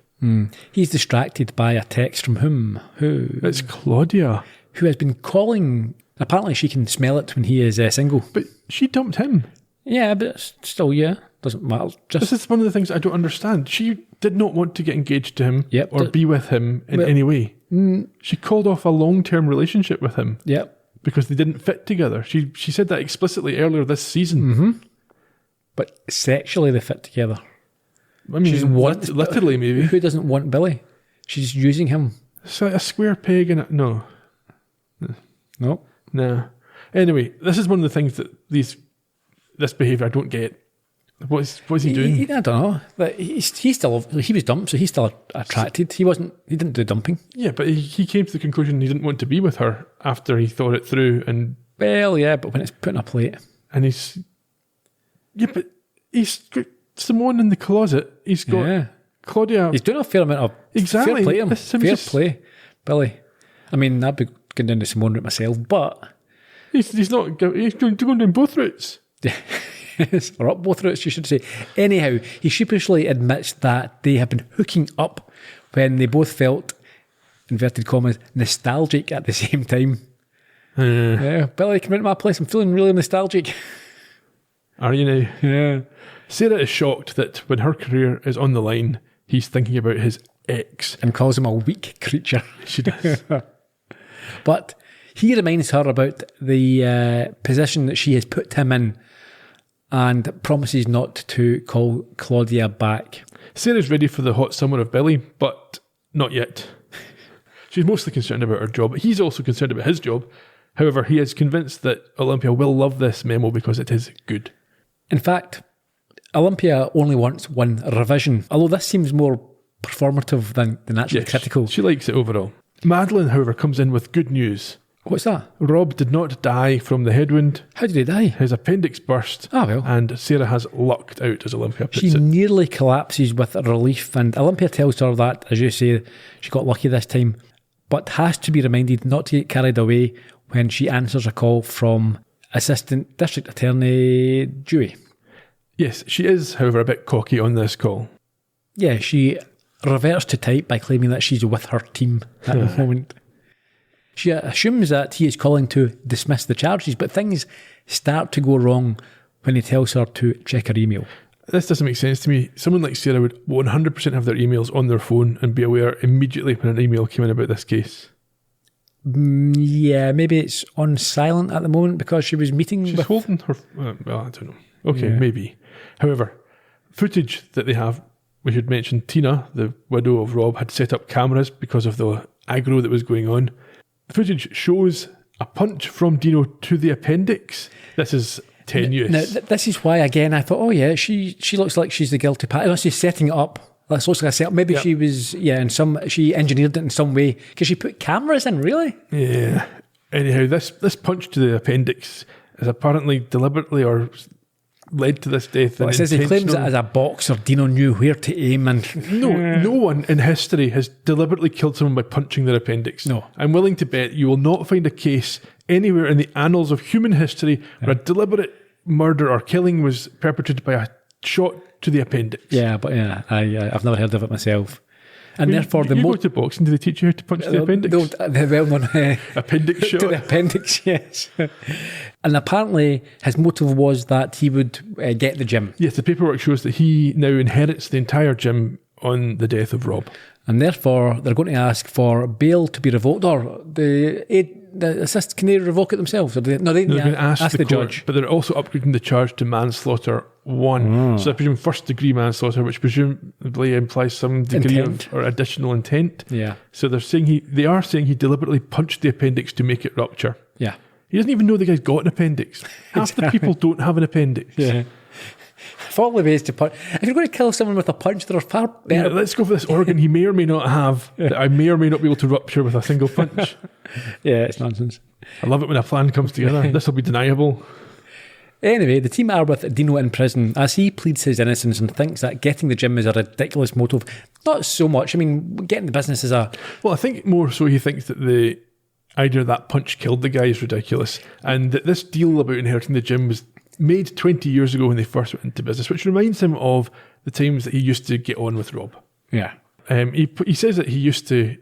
He's distracted by a text from whom? Who? It's Claudia. Who has been calling Apparently she can smell it when he is single. But she dumped him. Yeah, but still, doesn't matter. This is one of the things I don't understand. She did not want to get engaged to him or be with him in any way. She called off a long-term relationship with him. Yep. Because they didn't fit together. She said that explicitly earlier this season. Mm-hmm. But sexually they fit together. I mean, literally maybe. Who doesn't want Billy? She's using him. It's like a square peg in it. No. Nope. Nah. Anyway, this is one of the things that this behaviour I don't get. What's he doing? I don't know. But he was dumped, so he's still attracted. He didn't do dumping. Yeah, but he came to the conclusion he didn't want to be with her after he thought it through. And well, yeah, but when it's put on a plate, and he's got Simone in the closet. He's got Claudia. He's doing a fair amount of exactly. Fair play him. Fair play, Billy. I mean, I'd be going down the Simone route myself, but he's not. He's going down both routes. Or up both routes, you should say. Anyhow, he sheepishly admits that they have been hooking up when they both felt, inverted commas, nostalgic at the same time. Yeah, Billy, come into my place. I'm feeling really nostalgic. Are you now? Yeah. Sarah is shocked that when her career is on the line, he's thinking about his ex. And calls him a weak creature. She does. But he reminds her about the position that she has put him in and promises not to call Claudia back. Sarah's ready for the hot summer of Billy, but not yet. She's mostly concerned about her job. He's also concerned about his job. However, he is convinced that Olympia will love this memo because it is good. In fact, Olympia only wants one revision, although this seems more performative than actually critical. She likes it overall. Madeline, however, comes in with good news. What's that? Rob did not die from the head wound. How did he die? His appendix burst. Ah, well. And Sarah has lucked out, as Olympia puts She it. nearly collapses with relief, and Olympia tells her that, as you say, she got lucky this time, but has to be reminded not to get carried away when she answers a call from Assistant District Attorney Dewey. Yes, she is, however, a bit cocky on this call. Yeah, she reverts to type by claiming that she's with her team at the moment. She assumes that he is calling to dismiss the charges, but things start to go wrong when he tells her to check her email. This doesn't make sense to me. Someone like Sarah would 100% have their emails on their phone and be aware immediately when an email came in about this case. Yeah, maybe it's on silent at the moment because she was meeting She's holding her... well, I don't know. Okay, maybe. However, footage that they have, we should mention Tina, the widow of Rob, had set up cameras because of the aggro that was going on. The footage shows a punch from Dino to the appendix. This is tenuous. Now, this is why, again, I thought, oh yeah, she looks like she's the guilty party. Unless she's setting it up. This looks like a setup. Maybe she was, she engineered it in some way. Because she put cameras in, really? Yeah. Anyhow, this punch to the appendix is apparently deliberately or led to this death. Well, it says he claims that as a boxer, Dino knew where to aim and... No one in history has deliberately killed someone by punching their appendix. No. I'm willing to bet you will not find a case anywhere in the annals of human history where a deliberate murder or killing was perpetrated by a shot to the appendix. Yeah, but I've never heard of it myself. And therefore, you go to boxing, do they teach you how to punch the appendix? The well-known appendix shot. To the appendix, yes. And apparently, his motive was that he would get the gym. Yes, the paperwork shows that he now inherits the entire gym on the death of Rob. And therefore, they're going to ask for bail to be revoked, or the assist, can they revoke it themselves? Or they're going to ask the court, judge. But they're also upgrading the charge to manslaughter 1. So I presume first degree manslaughter, which presumably implies some degree of or additional intent. Yeah. So they are saying he deliberately punched the appendix to make it rupture. Yeah. He doesn't even know the guy's got an appendix. Half the people don't have an appendix. Yeah. Follow ways to punch. If you're going to kill someone with a punch, there are far better. Yeah, let's go for this organ he may or may not have that I may or may not be able to rupture with a single punch. Yeah, it's nonsense. I love it when a plan comes together. This will be deniable. Anyway, the team are with Dino in prison as he pleads his innocence and thinks that getting the gym is a ridiculous motive. Not so much. I mean, getting the business is a... Well, I think more so he thinks that the idea that punch killed the guy is ridiculous, and that this deal about inheriting the gym was made 20 years ago when they first went into business, which reminds him of the times that he used to get on with Rob. Yeah. He says that he used to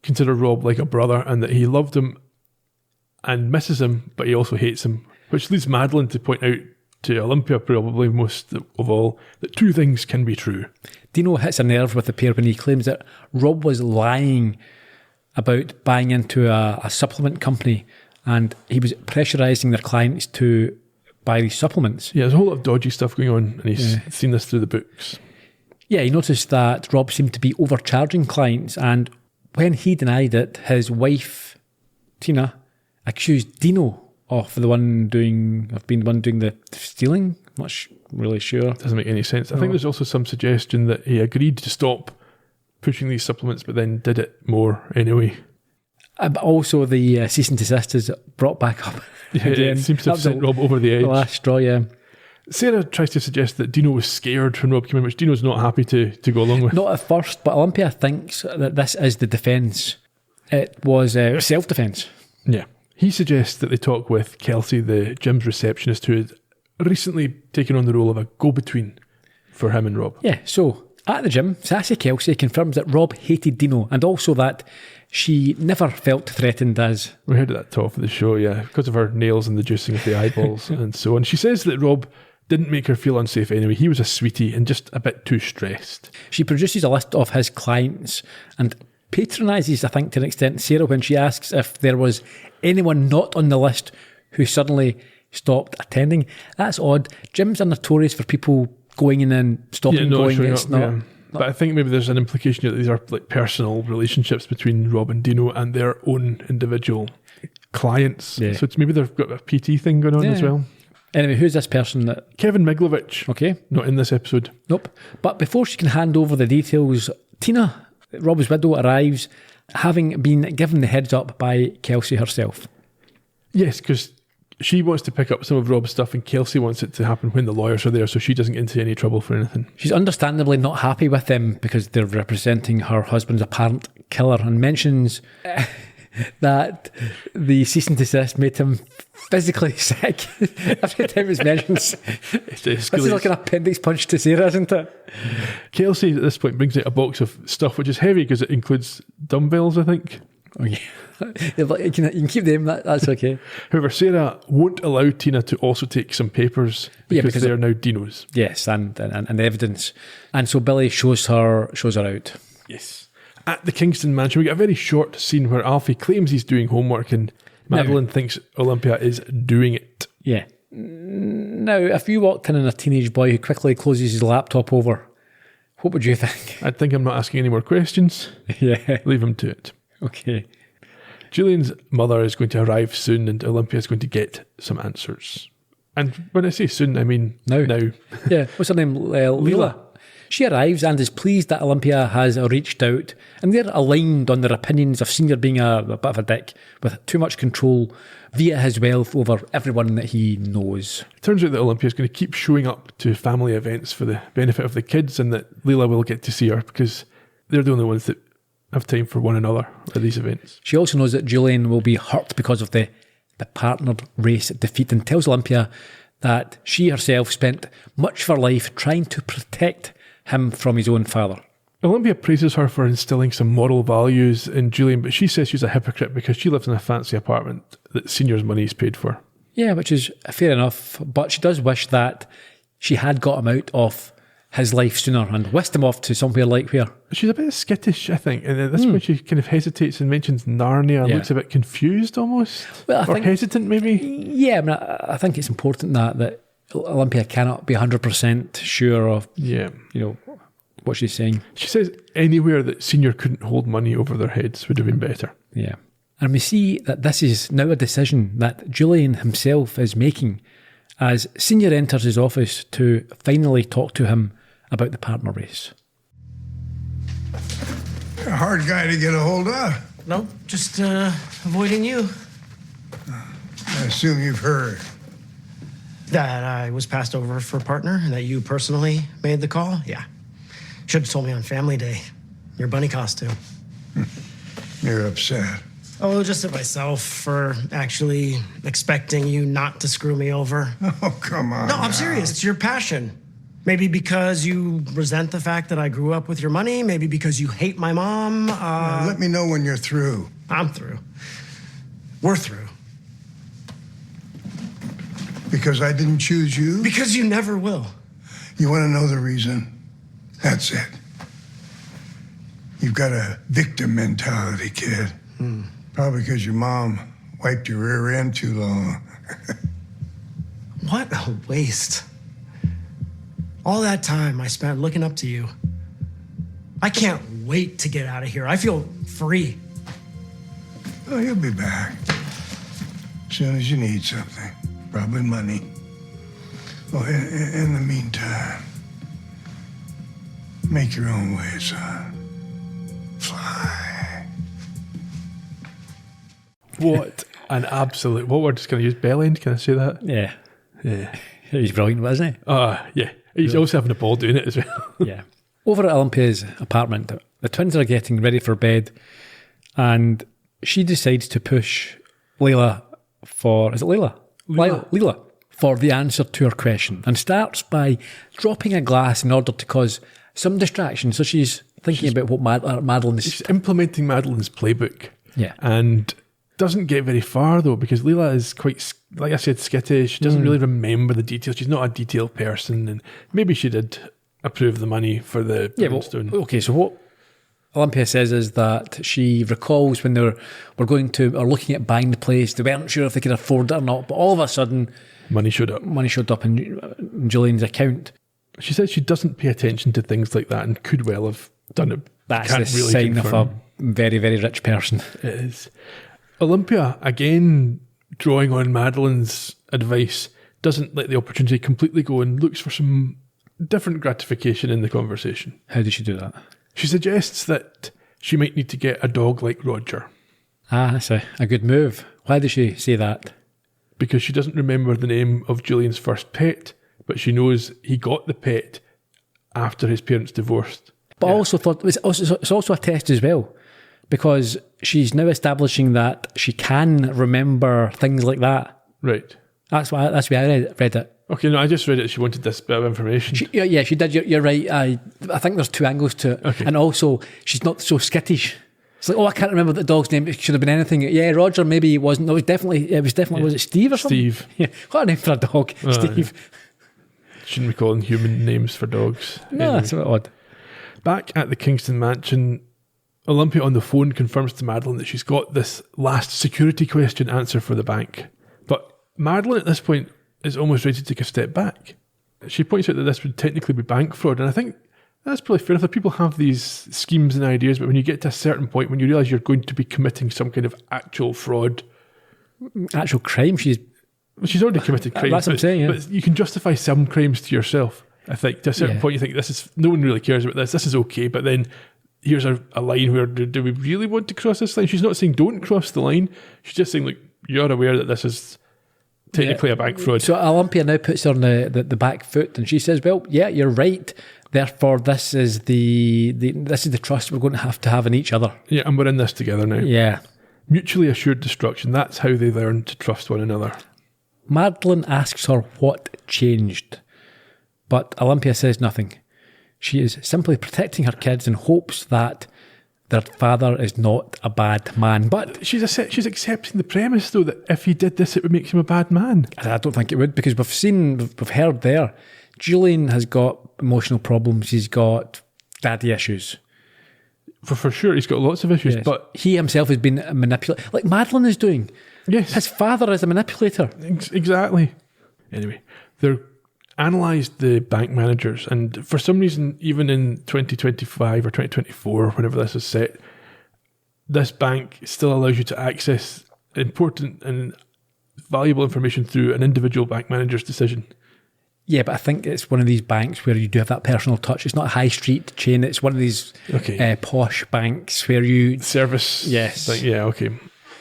consider Rob like a brother and that he loved him and misses him, but he also hates him, which leads Madeline to point out to Olympia, probably most of all, that two things can be true. Dino hits a nerve with the pair when he claims that Rob was lying about buying into a supplement company, and he was pressurising their clients to buy these supplements. Yeah, there's a whole lot of dodgy stuff going on, and he's seen this through the books. Yeah, he noticed that Rob seemed to be overcharging clients, and when he denied it, his wife, Tina, accused Dino of being the one doing the stealing. I'm not really sure. Doesn't make any sense. I think there's also some suggestion that he agreed to stop pushing these supplements, but then did it more anyway. But also the cease and desist is brought back up. Yeah, again. it seems to have sent Rob over the edge. The last straw, yeah. Sarah tries to suggest that Dino was scared when Rob came in, which Dino's not happy to go along with. Not at first, but Olympia thinks that this is the defence. It was self-defence. Yeah. He suggests that they talk with Kelsey, the gym's receptionist, who had recently taken on the role of a go-between for him and Rob. Yeah, so at the gym, sassy Kelsey confirms that Rob hated Dino, and also that she never felt threatened as... We heard at that top of the show, yeah, because of her nails and the juicing of the eyeballs and so on. She says that Rob didn't make her feel unsafe anyway. He was a sweetie and just a bit too stressed. She produces a list of his clients and patronises, I think, to an extent, Sarah when she asks if there was anyone not on the list who suddenly stopped attending. That's odd. Gyms are notorious for people going in and stopping going. It's not. But I think maybe there's an implication that these are like personal relationships between Rob and Dino and their own individual clients. Yeah. So it's maybe they've got a PT thing going on as well. Anyway, who's this person? Kevin Miglovich. Okay. Not in this episode. Nope. But before she can hand over the details, Tina, Rob's widow, arrives, having been given the heads up by Kelsey herself. Yes, because she wants to pick up some of Rob's stuff and Kelsey wants it to happen when the lawyers are there so she doesn't get into any trouble for anything. She's understandably not happy with them because they're representing her husband's apparent killer, and mentions that the cease and desist made him physically sick. Every time it's mentioned, this is like an appendix punch to Sarah, isn't it? Kelsey at this point brings out a box of stuff which is heavy because it includes dumbbells, I think. Oh yeah. You can keep them, that's okay. However, Sarah won't allow Tina to also take some papers because they are now Dino's. Yes, and evidence. And so Billy shows her out. Yes. At the Kingston mansion, we get a very short scene where Alfie claims he's doing homework and Madeline thinks Olympia is doing it. Yeah. Now, if you walked in on a teenage boy who quickly closes his laptop over, what would you think? I'd think I'm not asking any more questions. Yeah. Leave him to it. Okay. Julian's mother is going to arrive soon and Olympia is going to get some answers. And when I say soon, I mean now. Yeah. What's her name? Leela. She arrives and is pleased that Olympia has reached out, and they're aligned on their opinions of Senior being a bit of a dick with too much control via his wealth over everyone that he knows. It turns out that Olympia is going to keep showing up to family events for the benefit of the kids, and that Leela will get to see her because they're the only ones that have time for one another at these events. She also knows that Julian will be hurt because of the partnered race defeat, and tells Olympia that she herself spent much of her life trying to protect him from his own father. Olympia praises her for instilling some moral values in Julian, but she says she's a hypocrite because she lives in a fancy apartment that Senior's money is paid for. Yeah, which is fair enough, but she does wish that she had got him out of his life sooner and whisked him off to somewhere like where. She's a bit skittish, I think, and at this point she kind of hesitates and mentions Narnia and looks a bit confused almost, or hesitant maybe. Yeah, I mean, I think it's important that Olympia cannot be 100% sure of what she's saying. She says anywhere that Senior couldn't hold money over their heads would have been better. Yeah. And we see that this is now a decision that Julian himself is making as Senior enters his office to finally talk to him about the partner race. A hard guy to get a hold of. No, just avoiding you. I assume you've heard. That I was passed over for a partner and that you personally made the call? Yeah. Should have told me on Family Day. Your bunny costume. You're upset. Oh, just at myself for actually expecting you not to screw me over. Oh, come on. No, I'm serious. It's your passion. Maybe because you resent the fact that I grew up with your money. Maybe because you hate my mom. Let me know when you're through. I'm through. We're through. Because I didn't choose you? Because you never will. You want to know the reason? That's it. You've got a victim mentality, kid. Probably because your mom wiped your rear end too long. What a waste. All that time I spent looking up to you. I can't wait to get out of here. I feel free. Oh, you'll be back. As soon as you need something. Probably money. Well, in the meantime, make your own way, son. Fly. What an absolute... What word can I use? Bellend? Can I say that? Yeah. Yeah. He's brilliant, wasn't he? Yeah. He's also having a ball doing it as well. Yeah. Over at Olympia's apartment, the twins are getting ready for bed, and she decides to push Layla for... Is it Layla? Leela. For the answer to her question, and starts by dropping a glass in order to cause some distraction. So she's thinking about what Madeline is... She's implementing Madeline's playbook. Yeah. And doesn't get very far, though, because Leela is quite, like I said, skittish. She doesn't really remember the details. She's not a detailed person, and maybe she did approve the money for the stone. Okay, so what Olympia says is that she recalls when they were going to, or looking at buying the place, they weren't sure if they could afford it or not, but all of a sudden... Money showed up in Julian's account. She says she doesn't pay attention to things like that and could well have done it. That's the sign of a very, very rich person. It is. Olympia, again, drawing on Madeline's advice, doesn't let the opportunity completely go and looks for some different gratification in the conversation. How does she do that? She suggests that she might need to get a dog like Roger. That's a good move. Why does she say that? Because she doesn't remember the name of Julian's first pet, but she knows he got the pet after his parents divorced. But I also thought it's also a test as well, because she's now establishing that she can remember things like that. Right. That's why I read it. Okay, no, I just read it. She wanted this bit of information. She did. You're right. I think there's two angles to it. Okay. And also, she's not so skittish. It's like, I can't remember the dog's name. It should have been anything. Yeah, Roger, maybe he wasn't. No, it was definitely, was it Steve or something? Steve. Yeah, what a name for a dog, Steve. Yeah. Shouldn't be calling human names for dogs. No, anyway. that's a bit odd. Back at the Kingston mansion, Olympia on the phone confirms to Madeline that she's got this last security question answer for the bank. But Madeline at this point is almost ready to take a step back. She points out that this would technically be bank fraud, and I think that's probably fair enough. People have these schemes and ideas, but when you get to a certain point, when you realise you're going to be committing some kind of actual fraud... Actual crime, she's already committed crimes. That's what I'm saying, yeah. But you can justify some crimes to yourself, I think. To a certain point, you think, no one really cares about this is okay, but then here's a line where, do we really want to cross this line? She's not saying don't cross the line. She's just saying, you're aware that this is technically a bank fraud. So Olympia now puts her on the back foot, and she says, well, yeah, you're right. Therefore, this is the trust we're going to have in each other. Yeah, and we're in this together now. Yeah. Mutually assured destruction. That's how they learn to trust one another. Madeline asks her what changed, but Olympia says nothing. She is simply protecting her kids in hopes that their father is not a bad man. But she's accepting the premise, though, that if he did this, it would make him a bad man. I don't think it would, because we've heard there, Julian has got emotional problems. He's got daddy issues. For sure, he's got lots of issues, yes. But he himself has been manipulated, like Madeline is doing. Yes. His father is a manipulator. Exactly. Anyway, they're analysed the bank managers, and for some reason, even in 2025 or 2024, whenever this is set, this bank still allows you to access important and valuable information through an individual bank manager's decision. Yeah, but I think it's one of these banks where you do have that personal touch. It's not a high street chain. It's one of these posh banks where you... Service. Yes. Yeah, okay.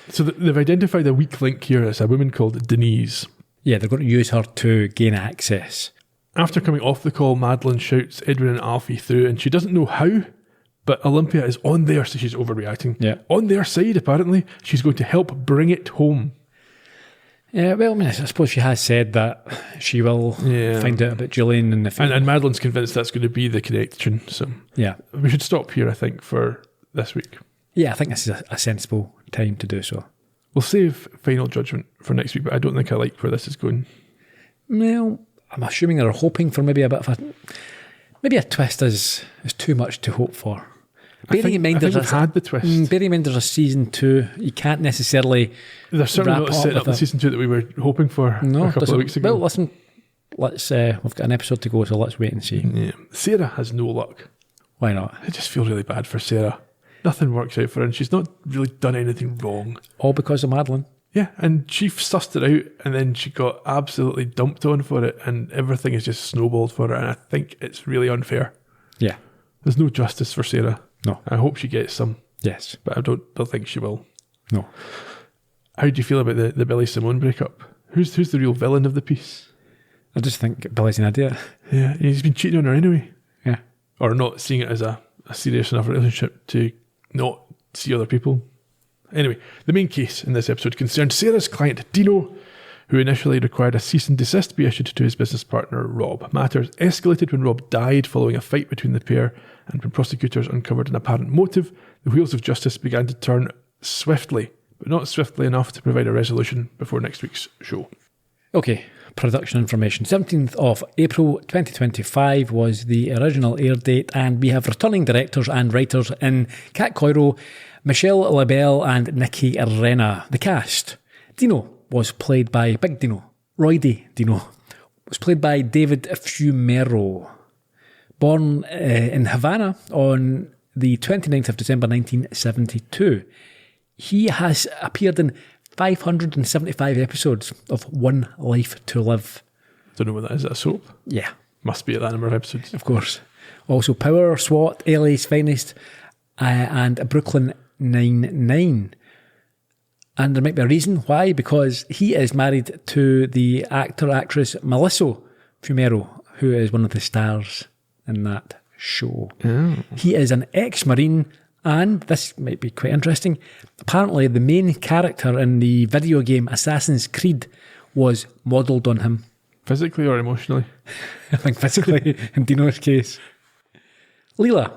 So they've identified a weak link here. It's a woman called Denise. Yeah, they're going to use her to gain access. After coming off the call, Madeline shouts Edwin and Alfie through, and she doesn't know how, but Olympia is on there, so she's overreacting. Yeah. On their side, apparently. She's going to help bring it home. Yeah, well, I mean, I suppose she has said that she will find out about Julian and the and Madeline's convinced that's going to be the connection. So yeah, we should stop here, I think, for this week. Yeah, I think this is a sensible time to do so. We'll save final judgment for next week, but I don't think I like where this is going. Well, I'm assuming they're hoping for maybe a bit of a twist is too much to hope for. Bearing in mind we've had the twist. Bearing in mind there's a season 2, you can't necessarily. They're certainly not setting up the season 2 that we were hoping for a couple of weeks ago. Well, listen, let's. We've got an episode to go, so let's wait and see. Yeah. Sarah has no luck. Why not? I just feel really bad for Sarah. Nothing works out for her, and she's not really done anything wrong. All because of Madeline. Yeah, and she sussed it out, and then she got absolutely dumped on for it, and everything has just snowballed for her, and I think it's really unfair. Yeah. There's no justice for Sarah. No. I hope she gets some. Yes. But I don't think she will. No. How do you feel about the Billy Simone breakup? Who's the real villain of the piece? I just think Billy's an idiot. Yeah, he's been cheating on her anyway. Yeah. Or not seeing it as a serious enough relationship to not see other people. Anyway, the main case in this episode concerned Sarah's client, Dino, who initially required a cease and desist be issued to his business partner, Rob. Matters escalated when Rob died following a fight between the pair, and when prosecutors uncovered an apparent motive, the wheels of justice began to turn swiftly, but not swiftly enough to provide a resolution before next week's show. Okay, production information. 17th of April 2025 was the original air date, and we have returning directors and writers in Kat Coiro, Michelle LaBelle and Nikki Renna. The cast. Dino was played by Big Dino. Roy Dino was played by David Fumero. Born in Havana on the 29th of December 1972. He has appeared in 575 episodes of One Life to Live. Don't know what that is. Is that a soap? Yeah. Must be at that number of episodes. Of course. Also Power, SWAT, LA's Finest, and Brooklyn Nine-Nine. And there might be a reason why, because he is married to the actress Melissa Fumero, who is one of the stars in that show. Oh. He is an ex-Marine, and this might be quite interesting. Apparently, the main character in the video game Assassin's Creed was modelled on him. Physically or emotionally? I think physically, in Dino's case. Leela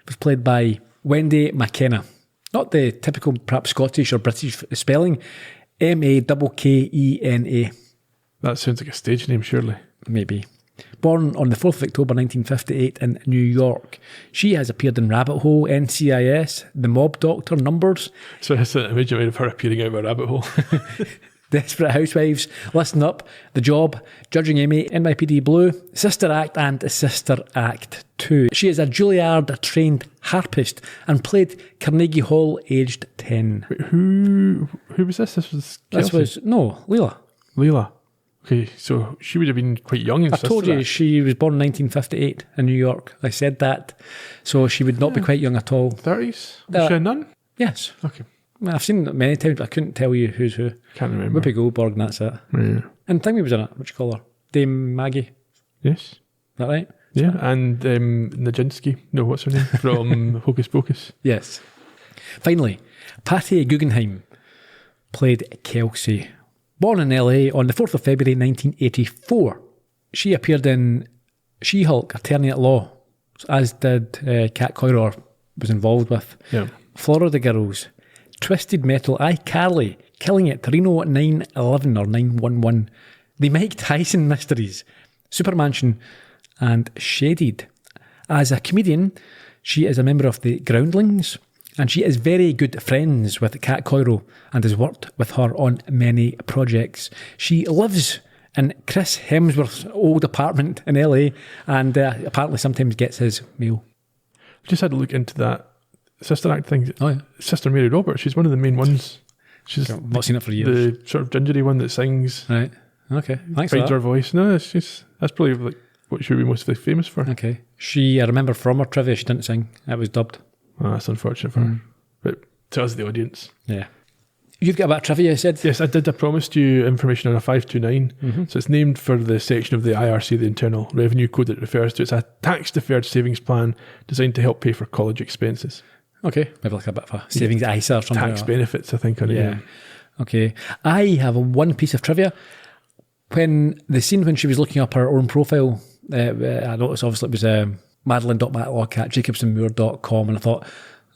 was played by Wendy McKenna. Not the typical, perhaps Scottish or British spelling. Makkena. That sounds like a stage name, surely. Maybe. Born on the 4th of October 1958 in New York. She has appeared in Rabbit Hole, NCIS, The Mob Doctor, Numbers. So it's an image of her appearing out of a rabbit hole. Desperate Housewives, Listen Up, The Job, Judging Amy, NYPD Blue, Sister Act and Sister Act 2. She is a Juilliard-trained harpist and played Carnegie Hall aged 10. Wait, who was this? This was Leela. Leela. Okay, so she would have been quite young in Sister Act. I told you, she was born in 1958 in New York. I said that. So she would not be quite young at all. 30s? Was she a nun? Yes. Okay. I've seen it many times, but I couldn't tell you who's who. Can't remember. Whoopi Goldberg, and that's it. Yeah. And Thingy was in it. What do you call her? Dame Maggie. Yes. Is that right? Yeah, and Nijinsky. No, what's her name? From Hocus Pocus. Yes. Finally, Patty Guggenheim played Kelsey. Born in LA on the 4th of February 1984. She appeared in She-Hulk, Attorney at Law, as did Kat Coiro was involved with. Yeah. Florida Girls, Twisted Metal, iCarly, Killing It, Reno 911 or 911, The Mike Tyson Mysteries, Supermansion, and Shaded. As a comedian, she is a member of the Groundlings, and she is very good friends with Kat Coiro and has worked with her on many projects. She lives in Chris Hemsworth's old apartment in LA and apparently sometimes gets his mail. I just had to look into that Sister Act thing. Oh, yeah. Sister Mary Roberts, she's one of the main ones. She's not seen it for years. The sort of gingery one that sings. Right. Okay. Thanks for that. Her voice. No, that's probably like what she would be most famous for. Okay. I remember from her trivia, she didn't sing. It was dubbed. Oh, that's unfortunate for her. But to us, the audience. Yeah. You've got a bit of trivia, you said? Yes, I did. I promised you information on a 529. Mm-hmm. So it's named for the section of the IRC, the Internal Revenue Code, that it refers to. It's a tax-deferred savings plan designed to help pay for college expenses. Okay. Maybe like a bit of a savings ISA or something. Tax benefits, I think, on it. Yeah. Okay. I have one piece of trivia. When she was looking up her own profile, I noticed obviously it was madeline.matlock@jacobsonmoore.com, and I thought,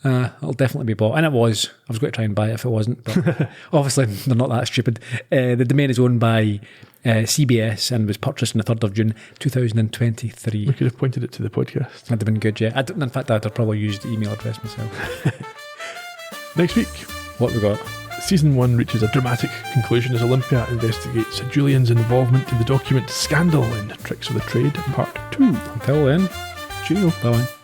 it'll definitely be bought. And it was. I was going to try and buy it if it wasn't, but obviously they're not that stupid. The domain is owned by CBS, and was purchased on the 3rd of June 2023. We could have pointed it to the podcast. That'd have been good, yeah. In fact, I'd have probably used the email address myself. Next week, what we got? Season 1 reaches a dramatic conclusion as Olympia investigates Julian's involvement in the document Scandal in Tricks of the Trade, Part 2. Until then, cheerio. Bye-bye.